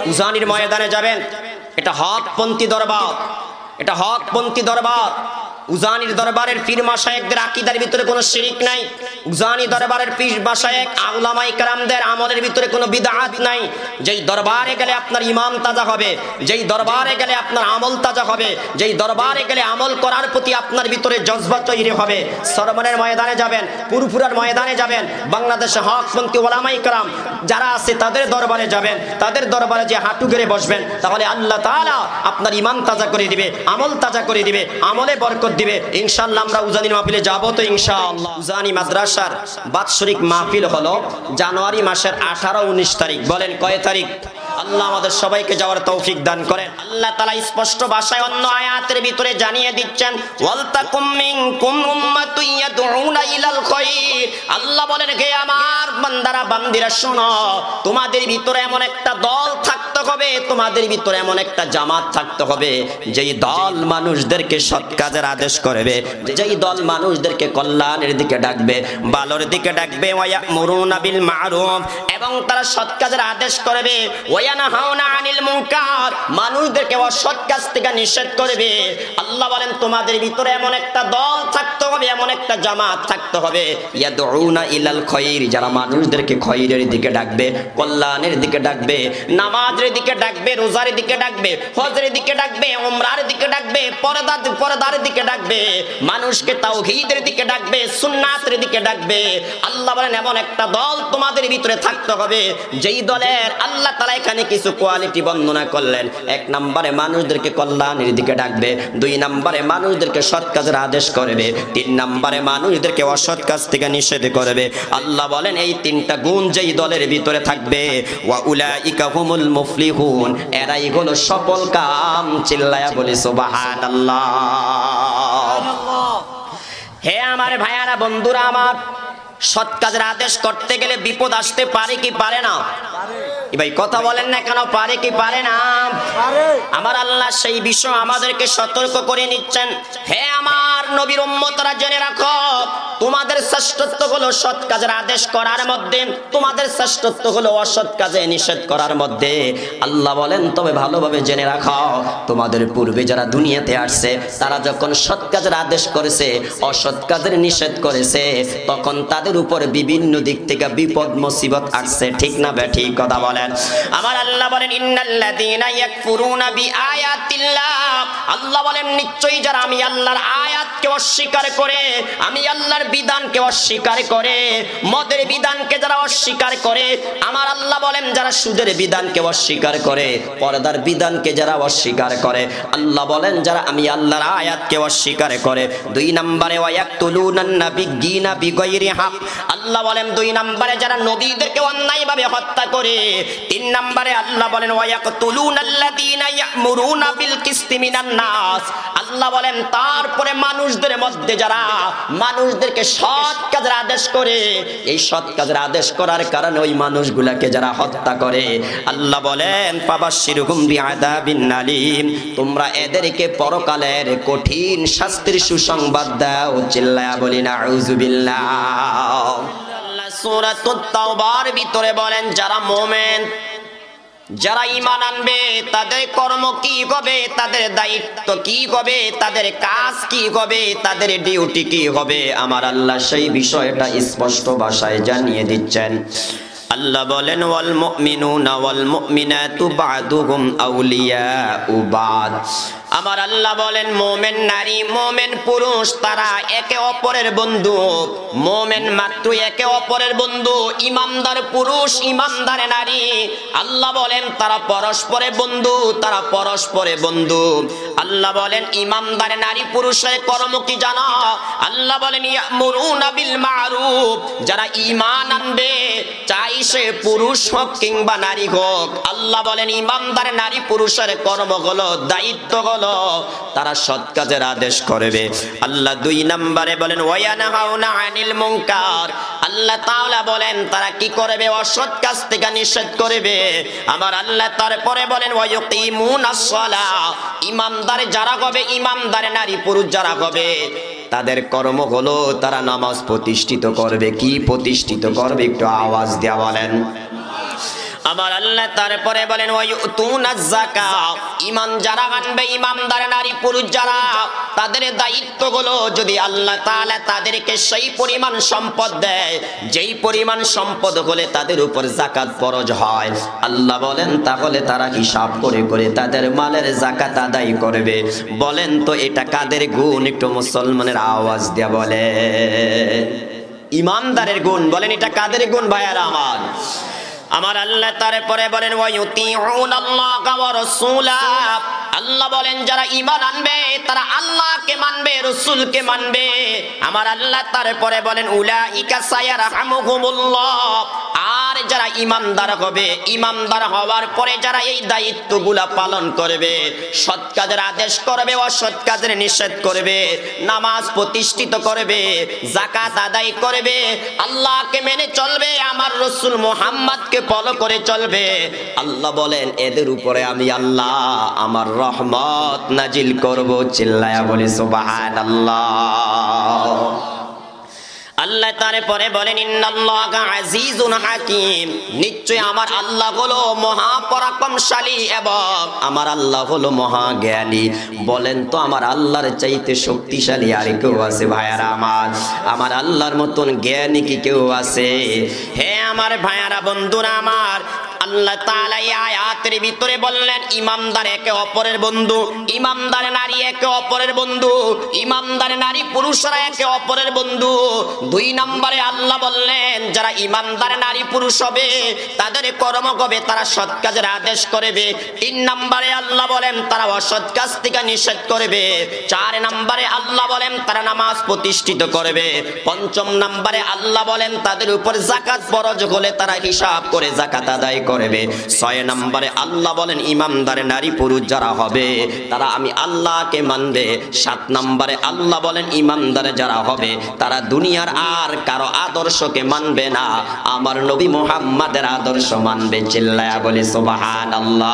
উজানির ময়দানে যাবেন, এটা হকপন্থী দরবার, এটা হকপন্থী দরবার। উজানির দরবারের পীর মাশায়েখদের আকীদার ভিতরে কোনো শিরিক নাই। উজানি দরবারের পীর মাশায়েখ উলামায়ে কেরামদের আমলের ভিতরে কোনো বিদআত নাই। যেই দরবারে গেলে আপনার ঈমান তাজা হবে, যেই দরবারে গেলে আপনার আমল তাজা হবে, যেই দরবারে গেলে আমল করার প্রতি আপনার ভিতরে জজবা তৈরি হবে। সরমনের ময়দানে যাবেন, পুরপুরার ময়দানে যাবেন, বাংলাদেশে হকপন্থী উলামায়ে কেরাম যারা আছে তাদের দরবারে যাবেন, তাদের দরবারে যে হাঁটু গেড়ে বসবেন, তাহলে আল্লাহ তাআলা আপনার ঈমান তাজা করে দিবে, আমল তাজা করে দিবে, আমলে বরকত দিবে। ইনশাআল্লাহ আমরা উজানির মাহফিলে যাব তো ইনশাআল্লাহ। উজানি মাদ্রাসার বাৎসরিক মাহফিল হলো জানুয়ারি মাসের 18-19 তারিখ। বলেন কয় তারিখ? আল্লাহ আমাদের সবাইকে যাওয়ার তৌফিক দান করেন। আল্লাহ তাআলা স্পষ্ট ভাষায় অন্য আয়াতের ভিতরে জানিয়ে দিচ্ছেন, ওয়ালতাকুম মিনকুম উম্মাতুন ইয়াদউনা ইলাল খায়র। আল্লাহ বলেন, হে আমার বান্দারা বান্দিরা শোনো, তোমাদের ভিতরে এমন একটা দল থাকতে হবে, তোমাদের ভিতরে এমন একটা জামাত থাকতে হবে যেই দল মানুষদেরকে সৎ কাজের আদেশ করবে, যেই দল মানুষদেরকে কল্যাণের দিকে ডাকবে, ভালোর দিকে ডাকবে, ওয়ায়ামুরুনা বিল মারুফ, এবং তারা সৎ কাজের আদেশ করবে, ওয়ায়ানহাউনা আনিল মুনকার, মানুষদেরকে অসৎ কাজ থেকে নিষেধ করবে। আল্লাহ বলেন তোমাদের ভিতরে এমন একটা দল থাকতে হবে, এমন একটা জামাত থাকতে হবে, ইয়াদউনা ইলাল খায়র, যারা মানুষদেরকে খয়রের দিকে ডাকবে, কল্যাণের দিকে ডাকবে, নামাজের দিকে ডাকবে, রোজার দিকে ডাকবে, হজের দিকে ডাকবে, উমরার দিকে ডাকবে, পর্দার দিকে ডাকবে, মানুষকে তাওহীদের দিকে ডাকবে, সুন্নাতের দিকে ডাকবে। আল্লাহ বলেন এমন একটা দল তোমাদের ভিতরে থাকতে হবে যেই দলের আল্লাহ তাআলা এখানে কিছু কোয়ালিটি বর্ণনা করলেন। 1 নম্বরে মানুষদেরকে কল্যাণের দিকে ডাকবে, 2 নম্বরে মানুষদেরকে সৎ কাজের আদেশ করবে, 3 নম্বরে মানুষদেরকে অসৎ কাজ থেকে নিষেধ করবে। আল্লাহ বলেন এই 3টা গুণ যেই দলের ভিতরে থাকবে, ওয়া উলাইকা হুমুল মুফলিহুন, এরাই হলো সফল কাম। চিল্লায়া বলি সুবহানাল্লাহ। হে আমার ভাইয়ারা, বন্ধুরা আমার, সৎ কাজের আদেশ করতে গেলে বিপদ আসতে পারে কি পারে না? ভাই কথা বলেন না কেন, পারে কি পারে না? আমার আল্লাহ সেই বিষয় আমাদেরকে সতর্ক করে নিচ্ছেন। হে আমার নবীর উম্মতরা, জেনে রাখো, তোমাদের শ্রেষ্ঠত্ব হলো সৎ কাজের আদেশ করার মধ্যে, তোমাদের শ্রেষ্ঠত্ব হলো অসৎ কাজে নিষেধ করার মধ্যে। আল্লাহ বলেন তবে ভালোভাবে জেনে রাখো, তোমাদের পূর্বে যারা দুনিয়াতে আসছে তারা যখন সৎ কাজের আদেশ করেছে, অসৎ কাজের নিষেধ করেছে, তখন তাদের উপর বিভিন্ন দিক থেকে বিপদ মুসিবত আসছে। ঠিক না বেঠিক কথা বলেন? আমার আল্লাহ বলেন ইন্নাল্লাযীনা ইয়াকফুরুনা বিআয়াতিল্লাহ, আল্লাহ বলেন নিশ্চয়ই যারা আমি আল্লাহর আয়াতকে অস্বীকার করে, আমি আল্লাহর বিধানকে অস্বীকার করে, মদের বিধানকে যারা অস্বীকার করে, আমার আল্লাহ বলেন যারা সুদের বিধানকে অস্বীকার করে, পর্দার বিধানকে যারা অস্বীকার করে, আল্লাহ বলেন যারা আমি আল্লাহর আয়াতকে অস্বীকার করে। 2 নম্বরে ওয়ায়াকতুলুনান নাবিয়্যিনা বিগাইরি হক, আল্লাহ বলেন 2 নম্বরে যারা নবীদেরকে অন্যায়ভাবে হত্যা করে। 3 নম্বরে আল্লাহ বলেন ওয়ায়াকতুলুনাল্লাযীনা ইয়া'মুরুনা বিল কিসতি মিনান নাস, আল্লাহ বলেন তারপরে মানুষদের মধ্যে যারা মানুষদেরকে সৎ কাজের আদেশ করে, এই সৎ কাজের আদেশ করার কারণে ওই মানুষগুলোকে যারা হত্যা করে, আল্লাহ বলেন ফাবাশশিরহুম বিআযাবিন আলীম, তোমরা এদেরকে পরকালের কঠিন শাস্তির সুসংবাদ দাও। চিল্লায়া বলি নাউযুবিল্লাহ। আল্লাহ সূরাতুত তাওবার ভিতরে বলেন যারা মুমিন, যারা ঈমান আনবে তাদের কর্ম কি হবে, তাদের দায়িত্ব কি হবে, তাদের কাজ কি হবে, তাদের ডিউটি কি হবে, আমার আল্লাহ সেই বিষয়টা স্পষ্ট ভাষায় জানিয়ে দিচ্ছেন। আল্লাহ বলেন ওয়াল মুমিনুনা ওয়াল মুমিনাতু বা'দুহুম আউলিয়াউ বা'দ, আমার আল্লাহ বলেন মুমিন নারী মুমিন পুরুষ তারা একে অপরের বন্ধু, মুমিন মাত্র একে অপরের বন্ধু, ঈমানদার পুরুষ ঈমানদার নারী, আল্লাহ বলেন তারা পরস্পরে বন্ধু, তারা পরস্পরে বন্ধু। আল্লাহ বলেন ঈমানদার নারী পুরুষের কর্ম কি জানো? আল্লাহ বলেন ইয়া'মুরুনা বিল মারুফ, যারা ঈমান আনবে চাই সে পুরুষ হোক কিংবা নারী হোক, আল্লাহ বলেন ঈমানদার নারী পুরুষের কর্ম হলো, দায়িত্ব হলো তারা সৎ কাজের আদেশ করবে। আল্লাহ 2 নম্বরে বলেন ওয়ায়ানহাউনা আনিল মুনকার, আল্লাহ তাআলা বলেন তারা কি করবে? অসৎ কাজ থেকে নিষেধ করবে। আমার আল্লাহ তারপরে বলেন ওয়ায়ুকিমুনাস সালাহ, ঈমানদার যারা হবে, ঈমানদার নারী পুরুষ যারা হবে তাদের কর্ম হলো তারা নামাজ প্রতিষ্ঠিত করবে। কি প্রতিষ্ঠিত করবে? একটু আওয়াজ দিয়া বলেন। আমার আল্লাহ তারপরে বলেন ওয়ায়ুতুনাজ যাকাত, ঈমান যারা আনবে, ঈমানদার নারী পুরুষ যারা, তাদের দায়িত্বগুলো যদি আল্লাহ তাআলা তাদেরকে সেই পরিমাণ সম্পদ দেয়, যেই পরিমাণ সম্পদ হলে তাদের উপর যাকাত ফরজ হয়, আল্লাহ বলেন তাহলে তারা হিসাব করে করে তাদের মালের যাকাত আদায় করবে। বলেন তো এটা কাদের গুণ? একটু মুসলমানের আওয়াজ দিয়া বলে। ইমানদারের গুণ। বলেন এটা কাদের গুণ ভাইয়ারা আমার? আমার আল্লাহ তারপরে বলেন ওয়ায়ুতিউনাল্লাহা ওয়া রাসূলাহু, আল্লাহ বলেন যারা ঈমান আনবে তারা আল্লাহকে মানবে, রাসূলকে মানবে। আমার আল্লাহ তারপরে বলেন উলাইকা সায়ারহামুহুমুল্লাহ, আর যারা ঈমানদার হবে, ঈমানদার হওয়ার পরে যারা এই দায়িত্বগুলা পালন করবে, সৎ কাজের আদেশ করবে, অসৎ কাজের নিষেধ করবে, নামাজ প্রতিষ্ঠিত করবে, যাকাত আদায় করবে, আল্লাহকে মেনে চলবে, আমার রাসূল মুহাম্মদকে ফলো করে চলবে, আল্লাহ বলেন এদের উপরে আমি আল্লাহ আমার রহমত নাজিল করব। চিল্লায়া বলি সুবহানাল্লাহ। আল্লাহ তারপরে বলেন ইন্নাল্লাহা আজিজুন হাকীম, নিশ্চয় আমার আল্লাহ হলো মহাপরাক্রমশালী এবং আমার আল্লাহ হলো মহাজ্ঞানী। বলেন তো আমার আল্লাহর চাইতে শক্তিশালী আর কেউ আছে ভাইয়ারা আমার? আমার আল্লাহর মতন জ্ঞানী কি কেউ আছে? হে আমার ভাইয়ারা, বন্ধুরা আমার, আল্লাহ তাআলা এই আয়াতের ভিতরে বললেন ঈমানদার একে অপরের বন্ধু, ঈমানদার নারী একে অপরের বন্ধু, ঈমানদার নারী পুরুষরা একে অপরের বন্ধু। 2 নম্বরে আল্লাহ বললেন যারা ঈমানদার নারী পুরুষ হবে তাদের কর্ম হবে তারা সৎ কাজের আদেশ করবে। 3 নম্বরে আল্লাহ বলেন তারা অসৎ কাজ থেকে নিষেধ করবে। 4 নম্বরে আল্লাহ বলেন তারা নামাজ প্রতিষ্ঠিত করবে। 5 নম্বরে আল্লাহ বলেন তাদের উপর যাকাত ফরজ হলে তারা হিসাব করে যাকাত আদায় করবে। 6 নম্বরে আল্লাহ বলেন ঈমানদার নারী পুরুষ যারা হবে তারা আমি আল্লাহকে মানবে। 7 নম্বরে আল্লাহ বলেন ঈমানদার যারা হবে তারা দুনিয়ার আর কারো আদর্শকে মানবে না, আমার নবী মুহাম্মাদের আদর্শ মানবে। চিল্লায়া বলি সুবহানাল্লাহ।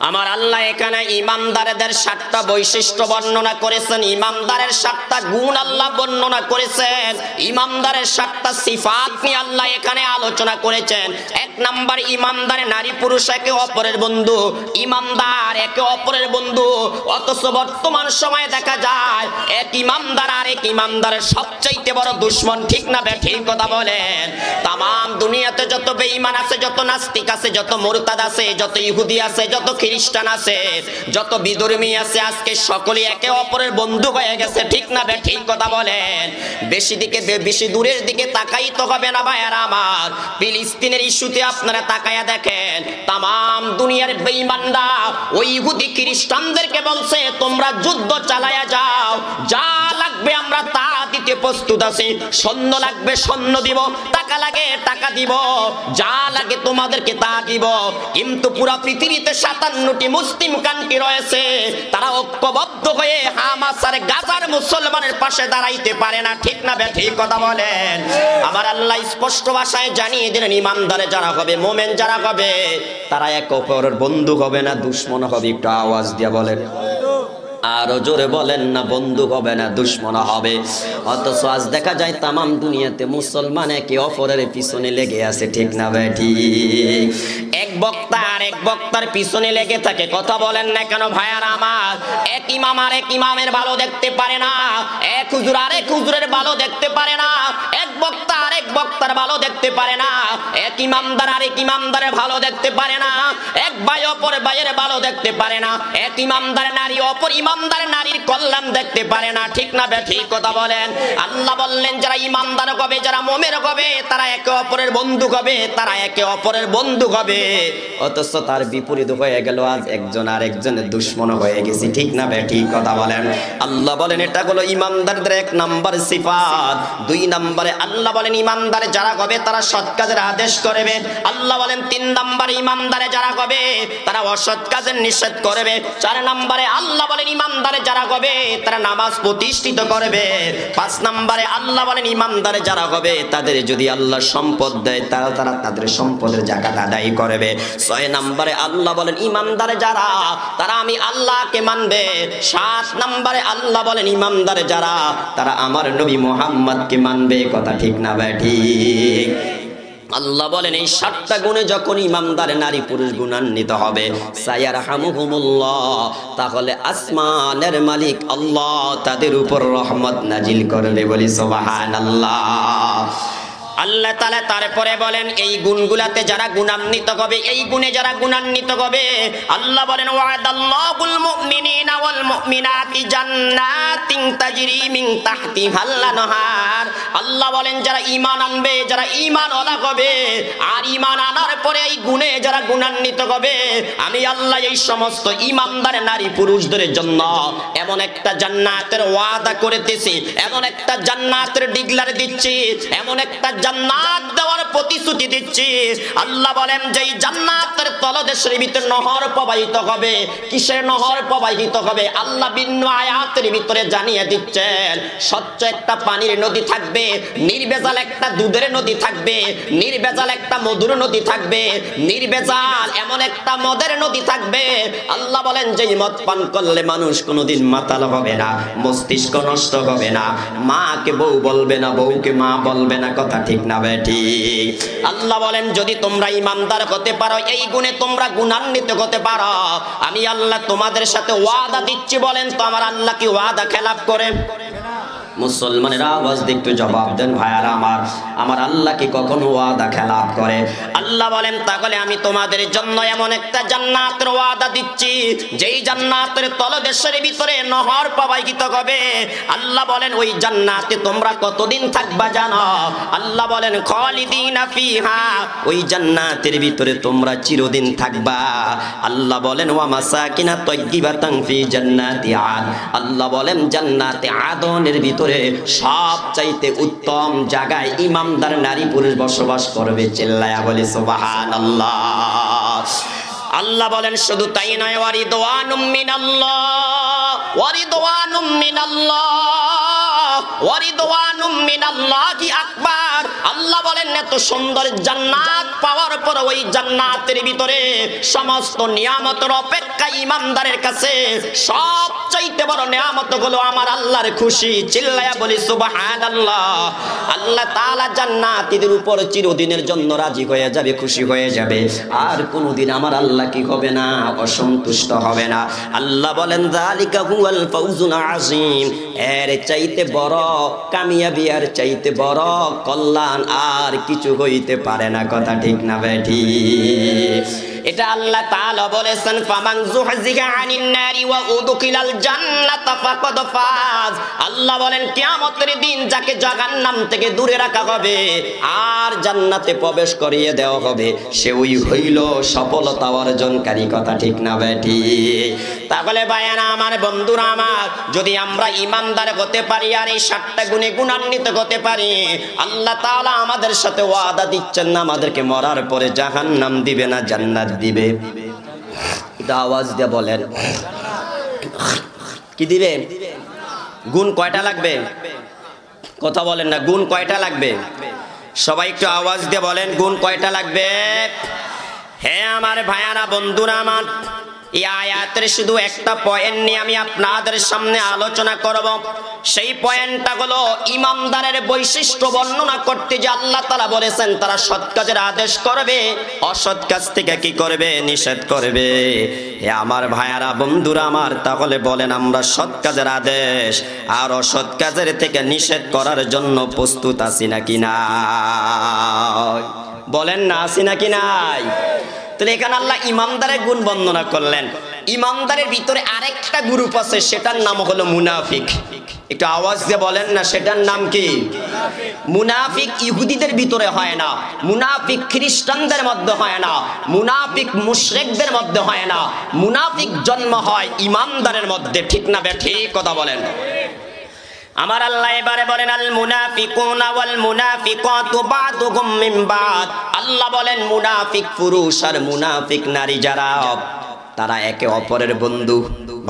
আমার আল্লাহ এখানে ঈমানদারদের 7টা বৈশিষ্ট্য বর্ণনা করেছেন, ঈমানদারের 7টা গুণ আল্লাহ বর্ণনা করেছেন, ঈমানদারের 7টা সিফাত নিয়ে আল্লাহ এখানে আলোচনা করেছেন। 1 নাম্বার ঈমানদার নারী পুরুষ একে অপরের বন্ধু, ঈমানদার একে অপরের বন্ধু। অথচ বর্তমান সময়ে দেখা যায় এক ঈমানদার আর এক ঈমানদারের সবচাইতে বড় দুশমন। ঠিক না ঠিক কথা বলেন? তামাম দুনিয়াতে যত বেঈমান আছে, যত নাস্তিক আছে, যত মুরতাদ আছে, যত ইহুদি আছে, যত খ্রিস্টান আছে, যত বিধর্মী আছে, আজকে সকলে একে অপরের বন্ধু হয়ে গেছে। ঠিক না ঠিক কথা বলেন? বেশি দূরের দিকে তাকাই তো হবে না ভাইয়ারা আমার। ফিলিস্তিনের ইস্যুতে আপনারা তাকায়া দেখেন, তামাম দুনিয়ার বেঈমানরা ওই ইহুদি খ্রিস্টানদেরকে বলছে তোমরা যুদ্ধ চালায়া যাও, যা লাগবে আমরা তা দিতে প্রস্তুত আছি, সৈন্য লাগবে সৈন্য দিব, টাকা লাগে টাকা দিব, যা লাগে তোমাদেরকে তা দিব। কিন্তু পুরো পৃথিবীতে 57টি মুসলিম কান্ট্রি রয়েছে, তারা ঐক্যবদ্ধ হয়ে হামাস আর গাজার মুসলমানের পাশে দাঁড়াইতে পারে না। ঠিক না ঠিক কথা বলেন? আমার আল্লাহ স্পষ্ট ভাষায় জানিয়ে দিলেন ঈমানদার যারা হবে, মুমিন যারা হবে, তারা একে অপরের বন্ধু হবে না, দুশমন হবে। একটু আওয়াজ দিয়ে বলেন, আরো জোরে বলেন না, বন্ধু হবে না, দুশমন হবে। অথচ আজ দেখা যায় তামাম দুনিয়াতে মুসলমান একে অপরের পিছনে লেগে আছে। ঠিক না ঠিক? এক বক্তা আর এক বক্তার পিছনে লেগে থাকে। কথা বলেন না কেন ভাইয়ারা আমার? এক ইমাম আর এক ইমামের ভালো দেখতে পারে না, এক হুজুর আর এক হুজুরের ভালো দেখতে পারে না, এক বক্তা আর এক বক্তার ভালো দেখতে পারে না, এক ইমামদার আর এক ইমামদারের ভালো দেখতে পারে না, এক ভাই অপর ভাইয়ের ভালো দেখতে পারে না, এক ইমামদার নারী অপর ইমামদার নারীর কল্যাণ দেখতে পারে না। ঠিক না ঠিক কথা বলেন? আল্লাহ বললেন যারা ইমানদার হবে, যারা মুমিন হবে, তারা একে অপরের বন্ধু হবে, তারা একে অপরের বন্ধু হবে। অথচ তার বিপরীত হয়ে গেল, আজ একজন আর একজনের দুশমন হয়ে গেছে। ঠিক না ঠিক কথা বলেন? আল্লাহ বলেন এটা হলো ইমানদারদের 1 নাম্বার সিফাত। 2 নম্বরে আল্লাহ বলেন ইমানদার যারা হবে তারা সৎ কাজের আদেশ করবে। আল্লাহ বলেন 3 নম্বরে ইমানদারে যারা হবে তারা অসৎ কাজের নিষেধ করবে। 4 নম্বরে আল্লাহ বলেন ইমানদারে যারা হবে তারা নামাজ প্রতিষ্ঠিত করবে। 5 নম্বরে আল্লাহ বলেন ইমানদারে যারা হবে তাদের যদি আল্লাহ সম্পদ দেয় তারা তাদের সম্পদের যাকাত আদায় করবে। 6 নম্বরে আল্লাহ বলেন ইমানদারে যারা তারা আমি আল্লাহকে মানবে। 7 নম্বরে আল্লাহ বলেন ইমানদারে যারা তারা আমার নবী মুহাম্মদকে মানবে। কথা ঠিক না ঠিক? আল্লাহ বলেন এই 7টা গুণে যখন ইমানদার নারী পুরুষ গুণান্বিত হবে সায়ারহামুহুমুল্লাহ, তাহলে আসমানের মালিক আল্লাহ তাদের উপর রহমত নাজিল করবে। বলি সুবহানাল্লাহ। আল্লাহ তাআলা তারপরে বলেন এই গুণগুলাতে যারা গুণান্বিত হবে, এই গুণে যারা গুণান্বিত হবে, আল্লাহ বলেন ওয়াদাল্লাহুল মুমিনিনা ওয়াল মুমিনাতি জান্নাতিন তাজরি মিন তাহতিহাল আনহার। আল্লাহ বলেন যারা ঈমান আনবে, যারা ঈমানওয়ালা হবে, আর ঈমান আনার পরে এই গুণে যারা গুণান্বিত হবে, আমি আল্লাহ এই সমস্ত ঈমানদার নারী পুরুষদের জন্য এমন একটা জান্নাতের ওয়াদা করেতেছি, এমন একটা জান্নাতের ডিগলার দিচ্ছি, এমন একটা জান্নাত দেওয়ার প্রতিশ্রুতি দিচ্ছি। আল্লাহ বলেন যে এই জান্নাতের তলদেশের ভিতরে নহর প্রবাহিত হবে। কিসের নহর প্রবাহিত হবে? আল্লাহ ভিন্ন আয়াতের ভিতরে জানিয়ে দিচ্ছেন। স্বচ্ছ একটা পানির নদী থাকবে, নির্ভেজাল একটা দুধের নদী থাকবে, নির্ভেজাল একটা মধুর নদী থাকবে, নির্ভেজাল এমন একটা মদের নদী থাকবে। আল্লাহ বলেন যে মদ পান করলে মানুষ কোনোদিন মাতাল হবে না, মস্তিষ্ক নষ্ট হবে না, মাকে বউ বলবে না, বউকে মা বলবে না। কথা ঠিক না বেটি? আল্লাহ বলেন যদি তোমরা ইমানদার হতে পারো, এই গুণে তোমরা গুণান্বিত হতে পারো, আমি আল্লাহ তোমাদের সাথে ওয়াদা দিচ্ছি। বলেন তো আমার আল্লাহ কি ওয়াদা খেলাপ করে? মুসলমানেরা আওয়াজ দিয়ে একটু জবাব দেন ভাইয়ারা আমার, আমার আল্লাহ কি কখনো ওয়াদা খেলাপ করে? আল্লাহ বলেন তাহলে আমি তোমাদের জন্য এমন একটা জান্নাতের ওয়াদা দিচ্ছি, যেই জান্নাতের তলদেশের ভিতরে নহর প্রবাহিত হবে। আল্লাহ বলেন ওই জান্নাতে তোমরা কতদিন থাকবা জানো? আল্লাহ বলেন খালিদিনা ফিহা, ওই জান্নাতের ভিতরে তোমরা চিরদিন থাকবা। আল্লাহ বলেন ওয়া মাসাকিনা তাইয়্যিবাতান ফি জান্নাতি আদ, আল্লাহ বলেন জান্নাতে আদনের ভিতরে সবচাইতে উত্তম জায়গায় ইমানদার নারী পুরুষ বসবাস করবে। চিল্লায়া বলি সুবহানাল্লাহ। আল্লাহ বলেন শুধু তাই নয়, ওয়ারিদওয়ানুম মিনাল্লাহ, ওয়ারিদওয়ানুম মিনাল্লাহ, ওয়ারিদওয়ানুম মিনাল্লাহি আকবার। আল্লাহ বলেন এত সুন্দর জান্নাত পাওয়ার পর ওই জান্নাতের ভিতরে সমস্ত নিয়ামতের অপেক্ষা ইমানদারের কাছে সবচাইতে বড় নিয়ামত হলো আমার আল্লাহর খুশি। চিল্লায়া বলি সুবহানাল্লাহ। আল্লাহ তাআলা জান্নাতীদের উপর চিরদিনের জন্য রাজি হয়ে যাবে, খুশি হয়ে যাবে, আর কোনোদিন আমার আল্লাহ কি হবে না? অসন্তুষ্ট হবে না। আল্লাহ বলেন যালিকা হুয়াল ফাউজুল আযীম, এর চাইতে বড় কামিয়াবি, আর চাইতে বড় কল্যাণ আর কিছু হইতে পারে না। কথা ঠিক না বেঠি? এটা আল্লাহ তাআলা বলেছেন ফামান যুহজিহা আনিন নারি ওয়া উদখিলাল জান্নাতা ফাকাদ ফাজ। আল্লাহ বলেন কিয়ামতের দিন যাকে জাহান্নাম থেকে দূরে রাখা হবে আর জান্নাতে প্রবেশ করিয়ে দেওয়া হবে, সে ওই হইল সফলতা অর্জনকারী। কথা ঠিক না বেটি? তাহলে ভাইয়ারা আমার, বন্ধুরা আমার, যদি আমরা ইমানদার হতে পারি আর এই 7টা গুণে গুণান্বিত হতে পারি, আল্লাহ তাআলা আমাদের সাথে ওয়াদা দিচ্ছেন না আমাদেরকে মরার পরে জাহান্নাম দিবে না, জান্নাত দিবে। এটা আওয়াজ দিয়ে বলেন কি দিবে? গুণ কয়টা লাগবে? কথা বলেন না, গুণ কয়টা লাগবে? সবাই একটু আওয়াজ দিয়ে বলেন গুণ কয়টা লাগবে? হ্যাঁ আমার ভাইয়ারা, বন্ধুরা আমার, এই আয়াতের শুধু একটা পয়েন্ট নিয়ে আমি আপনাদের সামনে আলোচনা করব। সেই পয়েন্টটা হলো ইমানদারের বৈশিষ্ট্য বর্ণনা করতে যে আল্লাহ তাআলা বলেছেন তারা সৎ কাজের আদেশ করবে, অসৎ কাজ থেকে কি করবে? নিষেধ করবে। হে আমার ভাইয়ারা, বন্ধুরা আমার, তাহলে বলেন আমরা সৎ কাজের আদেশ আর অসৎ কাজের থেকে নিষেধ করার জন্য প্রস্তুত আছি নাকি না? বলেন না, আছি নাকি নাই? তাহলে এখানে আল্লাহ ইমানদারের গুণ বর্ণনা করলেন। ইমানদারের ভিতরে আরেকটা গ্রুপ আছে, সেটার নাম হলো মুনাফিক। একটু আওয়াজ দিয়ে বলেন না, সেটার নাম কি? মুনাফিক ইহুদিদের ভিতরে হয় না, মুনাফিক খ্রিস্টানদের মধ্যে হয় না, মুনাফিক মুশরিকদের মধ্যে হয় না, মুনাফিক জন্ম হয় ইমানদারের মধ্যে। ঠিক না বেঠিক? কথা বলেন। আমার আল্লাহ এবারে বলেন আল মুনাফিকুনা ওয়াল মুনাফিকাতু বাদুহুম মিন বাদ। আল্লাহ বলেন মুনাফিক পুরুষ আর মুনাফিক নারী যারা, তারা একে অপরের বন্ধু।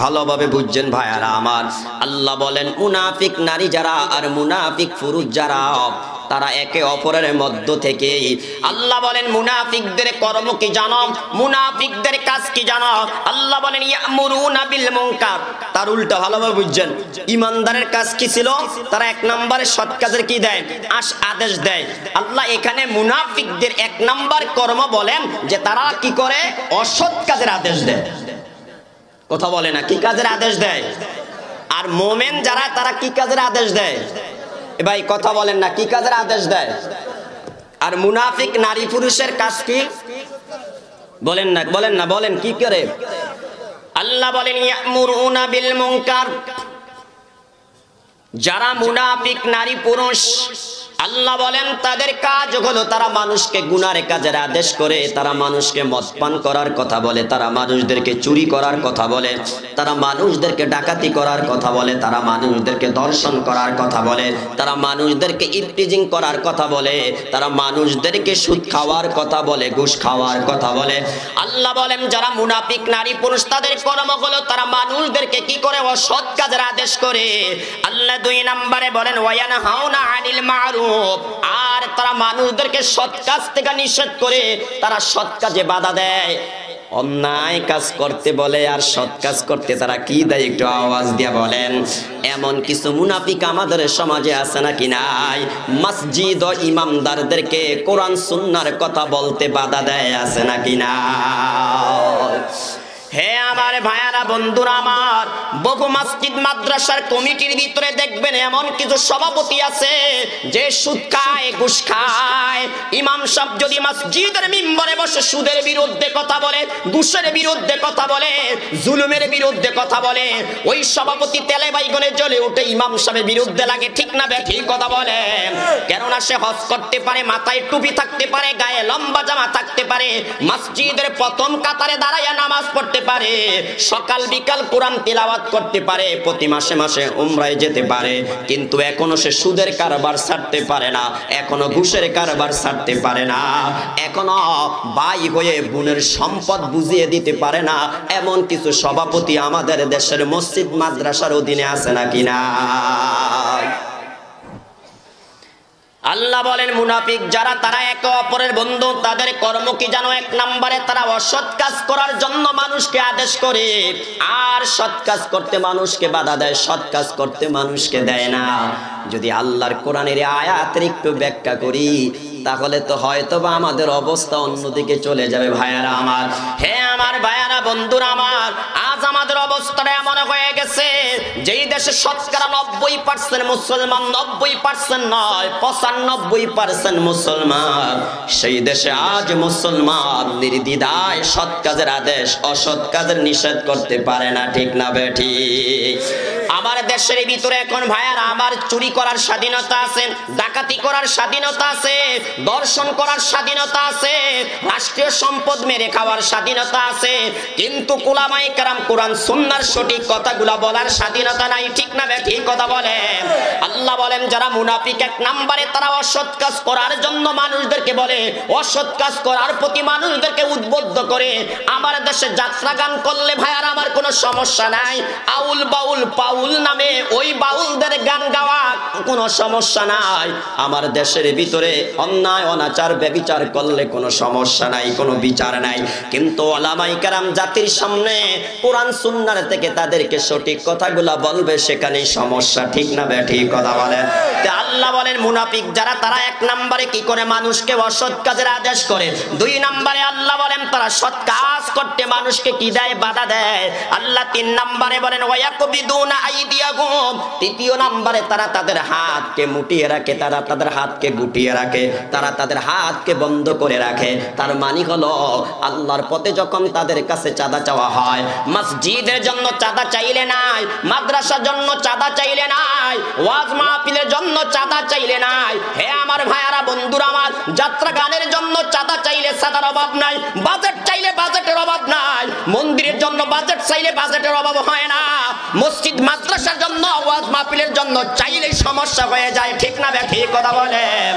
ভালোভাবে বুঝছেন ভাইয়ারা আমার? আল্লাহ বলেন মুনাফিক নারী যারা আর মুনাফিক পুরুষ যারা, তারা একে অপরের মধ্য থেকে। আল্লাহ বলেন মুনাফিকদের কর্ম কি জানো, মুনাফিকদের কাজ কি জানো? আল্লাহ বলেন ইয়ামুরুনা বিল মুনকার। তার উল্টা ভালোভাবে বুঝছেন, ইমানদারের কাজ কি ছিল? তারা এক নম্বরে সৎ কাজের কি দেয়? আদেশ দেয়। আল্লাহ এখানে মুনাফিকদের এক নম্বর কর্ম বলেন যে তারা কি করে? অসৎ কাজের আদেশ দেয়। কথা বলে না, কি কাজের আদেশ দেয়? আর মোমেন যারা, তারা কি কাজের আদেশ দেয়? এ ভাই কথা বলেন না, কি কাজের আদেশ দেয়? আর মুনাফিক নারী পুরুষের কাজ কি? বলেন না, বলেন না, বলেন কি করে? আল্লাহ বলেন ইয়ামুরুনা বিল মুনকার। যারা মুনাফিক নারী পুরুষ, আল্লাহ বলেন তাদের কাজ হলো তারা মানুষকে গুনার কাজের আদেশ করে, তারা মানুষকে মদ পান করার কথা বলে, তারা মানুষদেরকে চুরি করার কথা বলে, তারা মানুষদেরকে ডাকাতি করার কথা বলে, তারা মানুষদেরকে ধর্ষণ করার কথা বলে, তারা মানুষদেরকে ইফটিজিং করার কথা বলে, তারা মানুষদেরকে সুদ খাওয়ার কথা বলে, ঘুষ খাওয়ার কথা বলে। আল্লাহ বলেন যারা মুনাফিক নারী পুরুষ, তাদের কর্ম হলো তারা মানুষদেরকে কি করে? অসৎ কাজের আদেশ করে। আল্লাহ 2 নম্বরে বলেন ওয়ায়ানহাউনা আনিল মারুফ। আর তারা মানুষদেরকে সৎ কাজ থেকে নিষেধ করে, তারা সৎ কাজে বাধা দেয়। অন্যায় কাজ করতে বলে আর সৎ কাজ করতে তারা কি দেয়? একটু আওয়াজ দিয়ে বলেন। এমন কিছু মুনাফিক আমাদের সমাজে আছে নাকি নাই? মসজিদ ও ইমামদারদেরকে কোরআন সুন্নাহর কথা বলতে বাধা দেয়, আছে নাকি না? হে আমার ভাইয়ারা, বন্ধুরা আমার, বহু মসজিদ মাদ্রাসার কমিটির ভিতরে দেখবেন এমন কিছু সভাপতি আছে যে সুদ খায়, ঘুষ খায়। ইমাম সাহেব যদি মসজিদের মিম্বরে বসে সুদের বিরুদ্ধে কথা বলে, ঘুষের বিরুদ্ধে কথা বলে, জুলুমের বিরুদ্ধে কথা বলে, ওই সভাপতি তেলে বাইগনে জ্বলে উঠে ইমাম সাহেবের বিরুদ্ধে লাগে। ঠিক না বেঠিক? ঠিক কথা বলে। কেননা সে হজ করতে পারে, মাথায় টুপি থাকতে পারে, গায়ে লম্বা জামা থাকতে পারে, মসজিদের প্রথম কাতারে দাঁড়াইয়া নামাজ পড়তে পারে, সকাল বিকাল কোরআন তিলাওয়াত করতে পারে, প্রতি মাসে মাসে উমরায় যেতে পারে, কিন্তু এখনো সে সুদের কারবার ছাড়তে পারে না, এখনো ঘুষের কারবার ছাড়তে পারে না, এখনো ভাই হয়ে বোনের সম্পদ বুঝিয়ে দিতে পারে না। এমন কিছু সভাপতি আমাদের দেশের মসজিদ মাদ্রাসার অধীনে আছে নাকি না? আল্লাহ বলেন মুনাফিক যারা, তারা একে অপরের বন্ধু। তাদের কর্ম কি জানো? 1 নম্বরে তারা অসৎ কাজ করার জন্য মানুষকে আদেশ করে, আর সৎ কাজ করতে মানুষকে বাধা দেয়, সৎ কাজ করতে মানুষকে দেয় না। যদি আল্লাহর কোরআনের আয়াতের একটু ব্যাখ্যা করি, তাহলে তো হয়তো বা আমাদের অবস্থা অন্যদিকে চলে যাবে। ভাইয়ারা আমার, হে আমার ভাইয়ারা, বন্ধুরা আমার, আজ আমাদের অবস্থাটা এমন হয়ে গেছে যেই দেশে শতকরা 90% মুসলমান, 90% নয় 95% মুসলমান, সেই দেশে আজ মুসলমান নির্দ্বিধায় সৎ কাজের আদেশ, অসৎ কাজের নিষেধ করতে পারে না। ঠিক না বেঠিক? আমার দেশের ভিতরে এখন ভাইয়ারা আমার চুরি করার স্বাধীনতা আছে, ডাকাতি করার স্বাধীনতা আছে, দর্শন করার স্বাধীনতা আছে, রাষ্ট্রীয় সম্পদ মেরে খাওয়ার স্বাধীনতা আছে, কিন্তু উলামায়ে কেরাম কোরআন সুন্নাহর সঠিক কথাগুলো বলার স্বাধীনতা নাই। ঠিক না বেঠিক কথা বলেন? আল্লাহ বলেন যারা মুনাফিক 1 নম্বরে তারা অসৎ কাজ করার জন্য মানুষদেরকে বলে, অসৎ কাজ করার প্রতি মানুষদেরকে উদ্বুদ্ধ করে। আমার দেশে যাত্রা গান করলে ভাইয়ারা আমার কোনো সমস্যা নাই, আউল বাউল পাউল নামে ওই বাউলদের গান গাওয়া কোনো সমস্যা নাই। আমার দেশের ভিতরে অন্যায় অনাচার ব্যভিচার করলে কোনো সমস্যা নাই, কোনো বিচার নাই, কিন্তু উলামায়ে কেরাম জাতির সামনে কোরআন সুন্নাহ থেকে তাদেরকে সঠিক কথাগুলো বলবে, সেখানেই সমস্যা। ঠিক না বেঠিক কথা বলেন? আল্লাহ বলেন মুনাফিক যারা, তারা 1 নম্বরে কি করে? মানুষকে অসৎ কাজের আদেশ করে। 2 নম্বরে আল্লাহ বলেন তারা সৎ কাজ করতে মানুষকে কি দেয়? বাধা দেয়। আল্লাহ 3 নম্বরে বলেন ওয়ায়াকবিদুনা আইদিয়াহুম। 3 নম্বরে তারা তাদের হাতকে মুটিয়ে রাখে, তারা তাদের হাতকে গুটিয়ে রাখে, তারা তাদের হাতকে বন্ধ করে রাখে। তার মানে হলো আল্লাহর পথে যখন তাদের কাছে চাঁদা চাওয়া হয়, মসজিদের জন্য চাঁদা চাইলে নাই, মাদ্রাসার জন্য চাঁদা চাইলে নাই, ওয়াজ মাহফিলের জন্য চাঁদা চাইলে নাই। হে আমার ভাইয়ারা, বন্ধুরা আমার, যাত্রা গানের জন্য চাঁদা চাইলে চাঁদার অভাব নাই, বাজেট চাইলে বাজেটের অভাব নাই, মন্দিরের জন্য বাজেট চাইলে বাজেটের অভাব হয় না, মসজিদ মাদ্রাসার জন্য, ওয়াজ মাহফিলের জন্য চাইলেই সমস্যা হয়ে যায়, ঠিক না বে ঠিক কথা বলেন?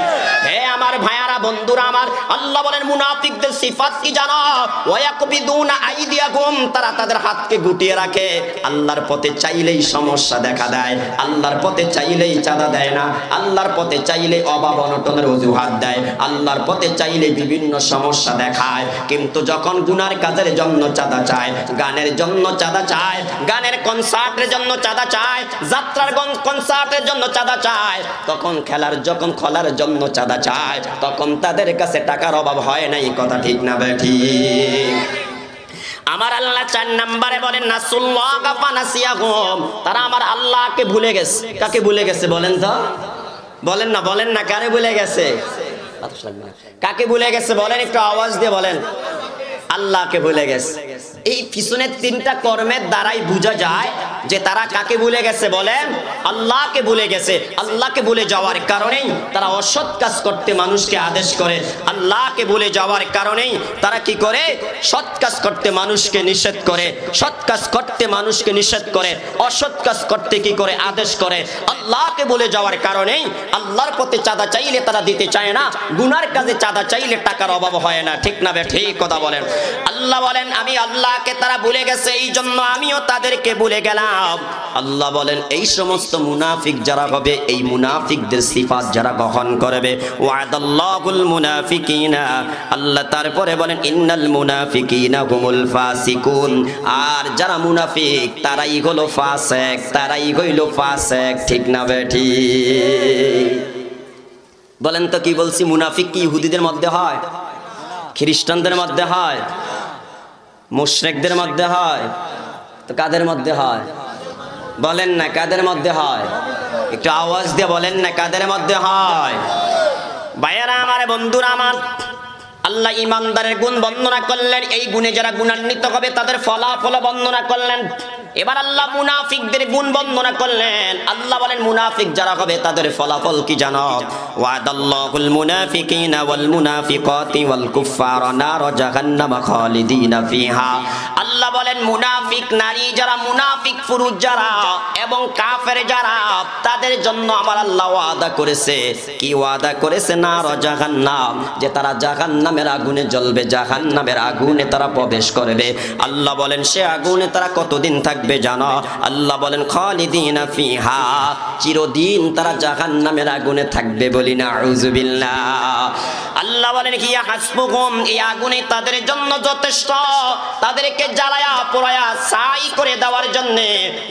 হে আমার ভাইয়ারা বন্ধুরা আমার, আল্লাহ বলেন মুনাফিকদের সিফাত কি জানো? ওয়ায়াকবিদুনা আইদিয়াকুম, তারা তাদের হাতকে গুটিয়ে রাখে, আল্লাহর পথে চাইলেই সমস্যা দেখা দেয়, আল্লাহর পথে চাইলেই চাঁদা দেয় না, আল্লাহর পথে চাইলে অভাব অনটনের অজুহাত দেয়, আল্লাহর পথে চাইলে বিভিন্ন সমস্যা দেখায়, কিন্তু যখন গুনার কাজের জন্য চাঁদা চায়, গানের জন্য চাঁদা চায়, গানের কনসার্টের জন্য চাঁদা চায়, যাত্রার কনসার্টের জন্য চাঁদা চায়, তখন খেলার যখন খোলার জন্য চাঁদা চায়, তখন তাদের কাছে টাকার অভাব হয় না। এই কথা ঠিক না ঠিক? আমার আল্লাহ 4 নম্বরে বলেন নাসুল্লাহ ফানাসিয়াহুম, তারা আমার আল্লাহকে ভুলে গেছে। কাকে ভুলে গেছে বলেন তো? বলেন না, বলেন না, কারে ভুলে গেছে? কাকে ভুলে গেছে বলেন, একটু আওয়াজ দিয়ে বলেন। আল্লাহকে ভুলে গেছে। এই পিছনের 3টা কর্মের দ্বারাই বোঝা যায় যে তারা কাকে ভুলে গেছে বলেন? আল্লাহকে ভুলে গেছে। আল্লাহকে ভুলে যাওয়ার কারণেই তারা অসৎ কাজ করতে মানুষকে আদেশ করে, আল্লাহকে ভুলে যাওয়ার কারণেই তারা কি করে? সৎ কাজ করতে মানুষকে নিষেধ করে, সৎ কাজ করতে মানুষকে নিষেধ করে, অসৎ কাজ করতে কি করে? আদেশ করে। আল্লাহকে ভুলে যাওয়ার কারণেই আল্লাহর পথে চাঁদা চাইলে তারা দিতে চায় না, গুনার কাজে চাঁদা চাইলে টাকার অভাব হয় না, ঠিক না বে ঠিক কথা বলেন? আল্লাহ বলেন আমি আল্লাহকে তারা ভুলে গেছে, এই জন্য আমিও তাদেরকে ভুলে গেলাম। আল্লাহ বলেন এই সমস্ত মুনাফিক যারা হবে, এই মুনাফিকদের সিফাত যারা গ্রহণ করবে, ওয়াদাল্লাহুল মুনাফিকিনা, আল্লাহ তারপরে বলেন ইন্নাল মুনাফিকিনা হুমুল ফাসিকুন, আর যারা মুনাফিক তারাই হলো ফাসিক, তারাই হইল ফাসিক, ঠিক না বে ঠিক? বলেন তো কি বলছি? মুনাফিক কি ইহুদিদের মধ্যে হয়, খ্রিস্টানদের মধ্যে হয়, মুশরিকদের মধ্যে হয়? তো কাদের মধ্যে হয় বলেন না? কাদের মধ্যে হয়? একটু আওয়াজ দিয়ে বলেন না, কাদের মধ্যে হয়? ভাইয়েরা আমার, বন্ধুরা আমার, আল্লাহ ইমানদারের গুণ বর্ণনা করলেন, এই গুণে যারা গুণান্বিত হবে তাদের ফলাফল বর্ণনা করলেন। এবার আল্লাহ মুনাফিকদের গুণ বর্ণনা করলেন। আল্লাহ বলেন মুনাফিক যারা হবে তাদের ফলাফল কি জানো? ওয়াদাল্লাহুল মুনাফিকিনা ওয়াল মুনাফিকাতি ওয়াল কুফারা নার জাহান্নাম খালিদিনা ফিহা। আল্লাহ বলেন মুনাফিক নারী যারা, মুনাফিক পুরুষ যারা এবং কাফের যারা, তাদের জন্য আমার আল্লাহ ওয়াদা করেছে। কি ওয়াদা করেছে? নার জাহান্নাম, যে তারা জাহান্নামের আগুনে জ্বলবে, জাহান্নামের আগুনে তারা প্রবেশ করবে। আল্লাহ বলেন সে আগুনে তারা কতদিন থাকবে জানো? আল্লাহ বলেন খালিদিনা ফিহা, চিরদিন তারা জাহান্নামের আগুনে থাকবে। বলি না আউযুবিল্লাহ। আল্লাহ বলেন হিয়া হাসবুহুম, এই আগুনে তাদের জন্য যথেষ্ট, তাদেরকে জ্বালায়া পোড়ায়া ছাই করে দেওয়ার জন্য।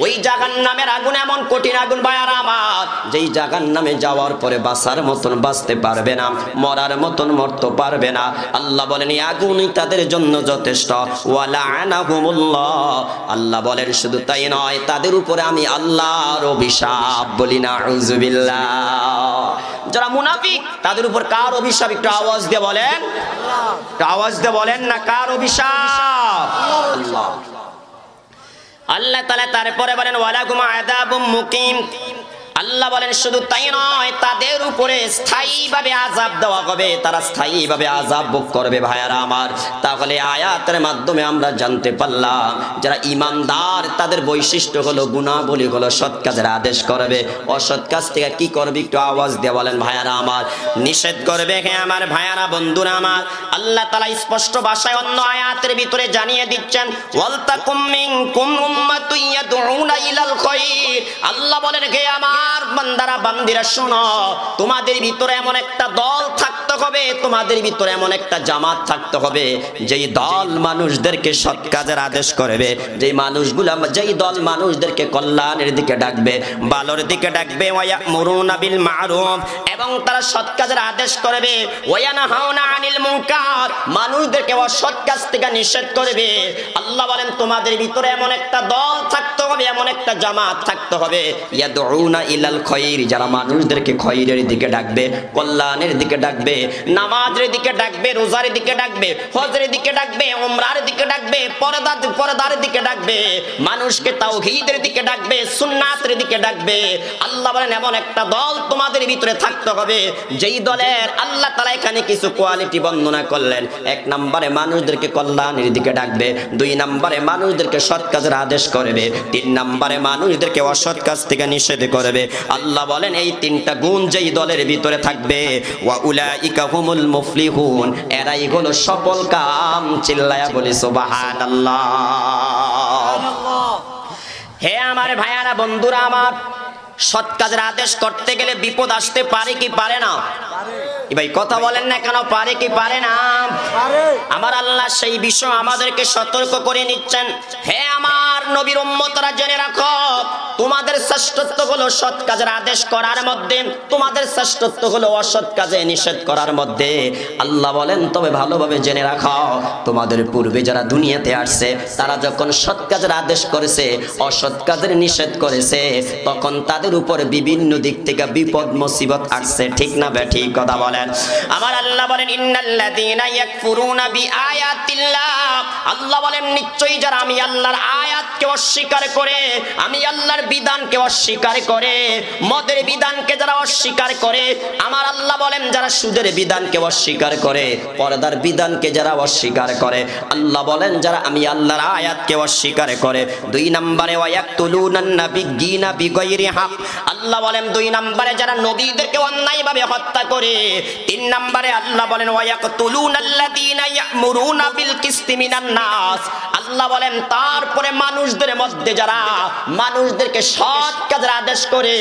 ওই জাহান্নামের আগুন এমন কঠিন আগুন ভাইয়ারা আমার, যেই জাহান্নামে যাওয়ার পরে বাঁচার মতন বাঁচতে পারবে না, মরার মতন মরতে পারবে না। আল্লাহ বলেন এই আগুনই তাদের জন্য যথেষ্ট। ওয়ালাআনাহুমুল্লাহ, আল্লাহ বলেন শুধু তাই নয়, তাদের উপরে আমি আল্লাহর অভিশাপ। বলি না আউযুবিল্লাহ। যারা মুনাফিক তাদের উপর কার অভিশাপ? একটু আওয়াজ দিয়ে বলেন, একটু আওয়াজ দিয়ে বলেন না, কার অভিশাপ? আল্লাহ। আল্লাহ তাআলা তারপরে বলেন ওয়ালাকুম আযাবুম মুকিম। আল্লাহ বলেন শুধু তাই নয়, তাদের উপরে স্থায়ীভাবে আযাব দেওয়া হবে, তারা স্থায়ীভাবে আযাব ভোগ করবে। ভাইয়ারা আমার, তাহলে আয়াতের মাধ্যমে আমরা জানতে পারলাম যারা ঈমানদার তাদের বৈশিষ্ট্য হলো, গুণাবলী হলো সৎ কাজের আদেশ করবে, অসৎ কাজ থেকে কি করবে? একটু আওয়াজ দিয়ে বলেন ভাইয়ারা আমার, নিষেধ করবে। হ্যাঁ আমার ভাইয়ারা বন্ধুরা আমার, আল্লাহ তাআলা স্পষ্ট ভাষায় অন্য আয়াতের ভিতরে জানিয়ে দিচ্ছেন ওয়ালতাকুম মিনকুম উম্মাতুন ইয়াদউনা ইলাল খায়র। আল্লাহ বলেন হে আমার বান্দারা বান্দিরা শোনো, তোমাদের ভিতরে এমন একটা দল থাকতে হবে, তোমাদের ভিতরে এমন একটা জামাত থাকতে হবে, যেই দল মানুষদেরকে সৎ কাজের আদেশ করবে, যেই মানুষগুলা, যেই দল মানুষদেরকে কল্যাণের দিকে ডাকবে, ভালোর দিকে ডাকবে। ওয়ায়ামুরুনা বিল মারুফ, এবং তারা সৎ কাজের আদেশ করবে। ওয়ায়ানহাউনা আনিল মুনকার, মানুষদেরকে অসৎ কাজ থেকে নিষেধ করবে। আল্লাহ বলেন তোমাদের ভিতরে এমন একটা দল থাকতে হবে, এমন একটা জামাত থাকতে হবে ইয়াদউনা ইলাল খায়র, যারা মানুষদেরকে খয়রের দিকে ডাকবে, কল্যাণের দিকে ডাকবে, নামাজের দিকে ডাকবে, রোজার দিকে ডাকবে, হজের দিকে ডাকবে, উমরার দিকে ডাকবে, পর্দার দিকে ডাকবে, মানুষকে তাওহীদের দিকে ডাকবে, সুন্নাতের দিকে ডাকবে। আল্লাহ বলেন এমন একটা দল তোমাদের ভিতরে থাকতে হবে যেই দলের আল্লাহ তাআলা এখানে কিছু কোয়ালিটি বর্ণনা করলেন। এক নম্বরে মানুষদেরকে কল্যাণের দিকে ডাকবে, দুই নম্বরে মানুষদেরকে সৎ কাজের আদেশ করবে, তিন নম্বরে মানুষদেরকে অসৎ কাজ থেকে নিষেধ করবে। আল্লাহ বলেন এই তিনটা গুণ যেই দলের ভিতরে থাকবে ওয়া উলাইকা হুমুল মুফলিহুন, এরাই হলো সফল কাম। চিল্লায়া বলি সুবহানাল্লাহ। হে আমার ভাইয়ারা, বন্ধুরা আমার, সৎ কাজের আদেশ করতে গেলে বিপদ আসতে পারে কি পারে না? ভাই কথা বলেন না কেন, পারে কি পারে না? আমার আল্লাহ সেই বিষয় আমাদেরকে সতর্ক করে নিচ্ছেন। হে আমার নবীর উম্মতরা, জেনে রাখো তোমাদের শ্রেষ্ঠত্ব হলো সৎ কাজের আদেশ করার মধ্যে, তোমাদের শ্রেষ্ঠত্ব হলো অসৎ কাজে নিষেধ করার মধ্যে। আল্লাহ বলেন তবে ভালোভাবে জেনে রাখো তোমাদের পূর্বে যারা দুনিয়াতে আসছে তারা যখন সৎ কাজের আদেশ করেছে, অসৎ কাজের নিষেধ করেছে, তখন তাদের উপর বিভিন্ন দিক থেকে বিপদ মুসিবত আসছে। ঠিক না বেঠিক কথা বলেন? আমার আল্লাহ বলেন ইন্নাল্লাযীনা ইয়াকফুরুনা বিআয়াতিল্লাহ, আল্লাহ বলেন নিশ্চয়ই যারা আমি আল্লাহর আয়াতকে অস্বীকার করে, আমি আল্লাহর বিধানকে অস্বীকার করে, মদের বিধানকে যারা অস্বীকার করে, আমার আল্লাহ বলেন যারা সুদের বিধানকে অস্বীকার করে, পর্দার বিধানকে যারা অস্বীকার করে, আল্লাহ বলেন যারা আমি আল্লাহর আয়াতকে অস্বীকার করে। দুই নম্বরে ওয়ায়াকতুলুনান নাবিয়্যিনা বিগাইরি হক, আল্লাহ বলেন দুই নম্বরে যারা নবীদেরকে অন্যায়ভাবে হত্যা করে। তিন নম্বরে আল্লাহ বলেন ওয়ায়াকতুলুনাল্লাযীনা ইয়া'মুরুনা বিল কিসতি মিনান নাস, আল্লাহ বলেন তারপরে মানুষদের মধ্যে যারা মানুষদেরকে সৎ কাজের আদেশ করে,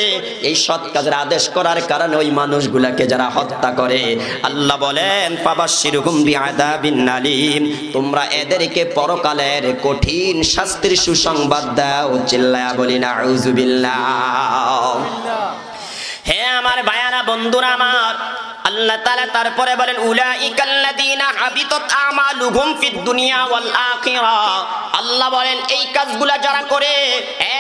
এই সৎ কাজের আদেশ করার কারণে ওই মানুষগুলাকে যারা হত্যা করে, আল্লাহ বলেন ফাবাশশিরহুম বিআযাবিন আলীম, তোমরা এদেরকে পরকালের কঠিন শাস্তির সুসংবাদ দাও। চিল্লায়া বলি নাউযুবিল্লাহ। হে আমার ভাইয়ারা, বন্ধুরা আমার, আল্লাহ তাআলা তারপরে বলেন উলাইকাল্লাযীনা হাবিতাত আমালুহুম ফিদ দুনিয়া ওয়াল আখিরাহ, আল্লাহ বলেন এই কাজগুলা যারা করে,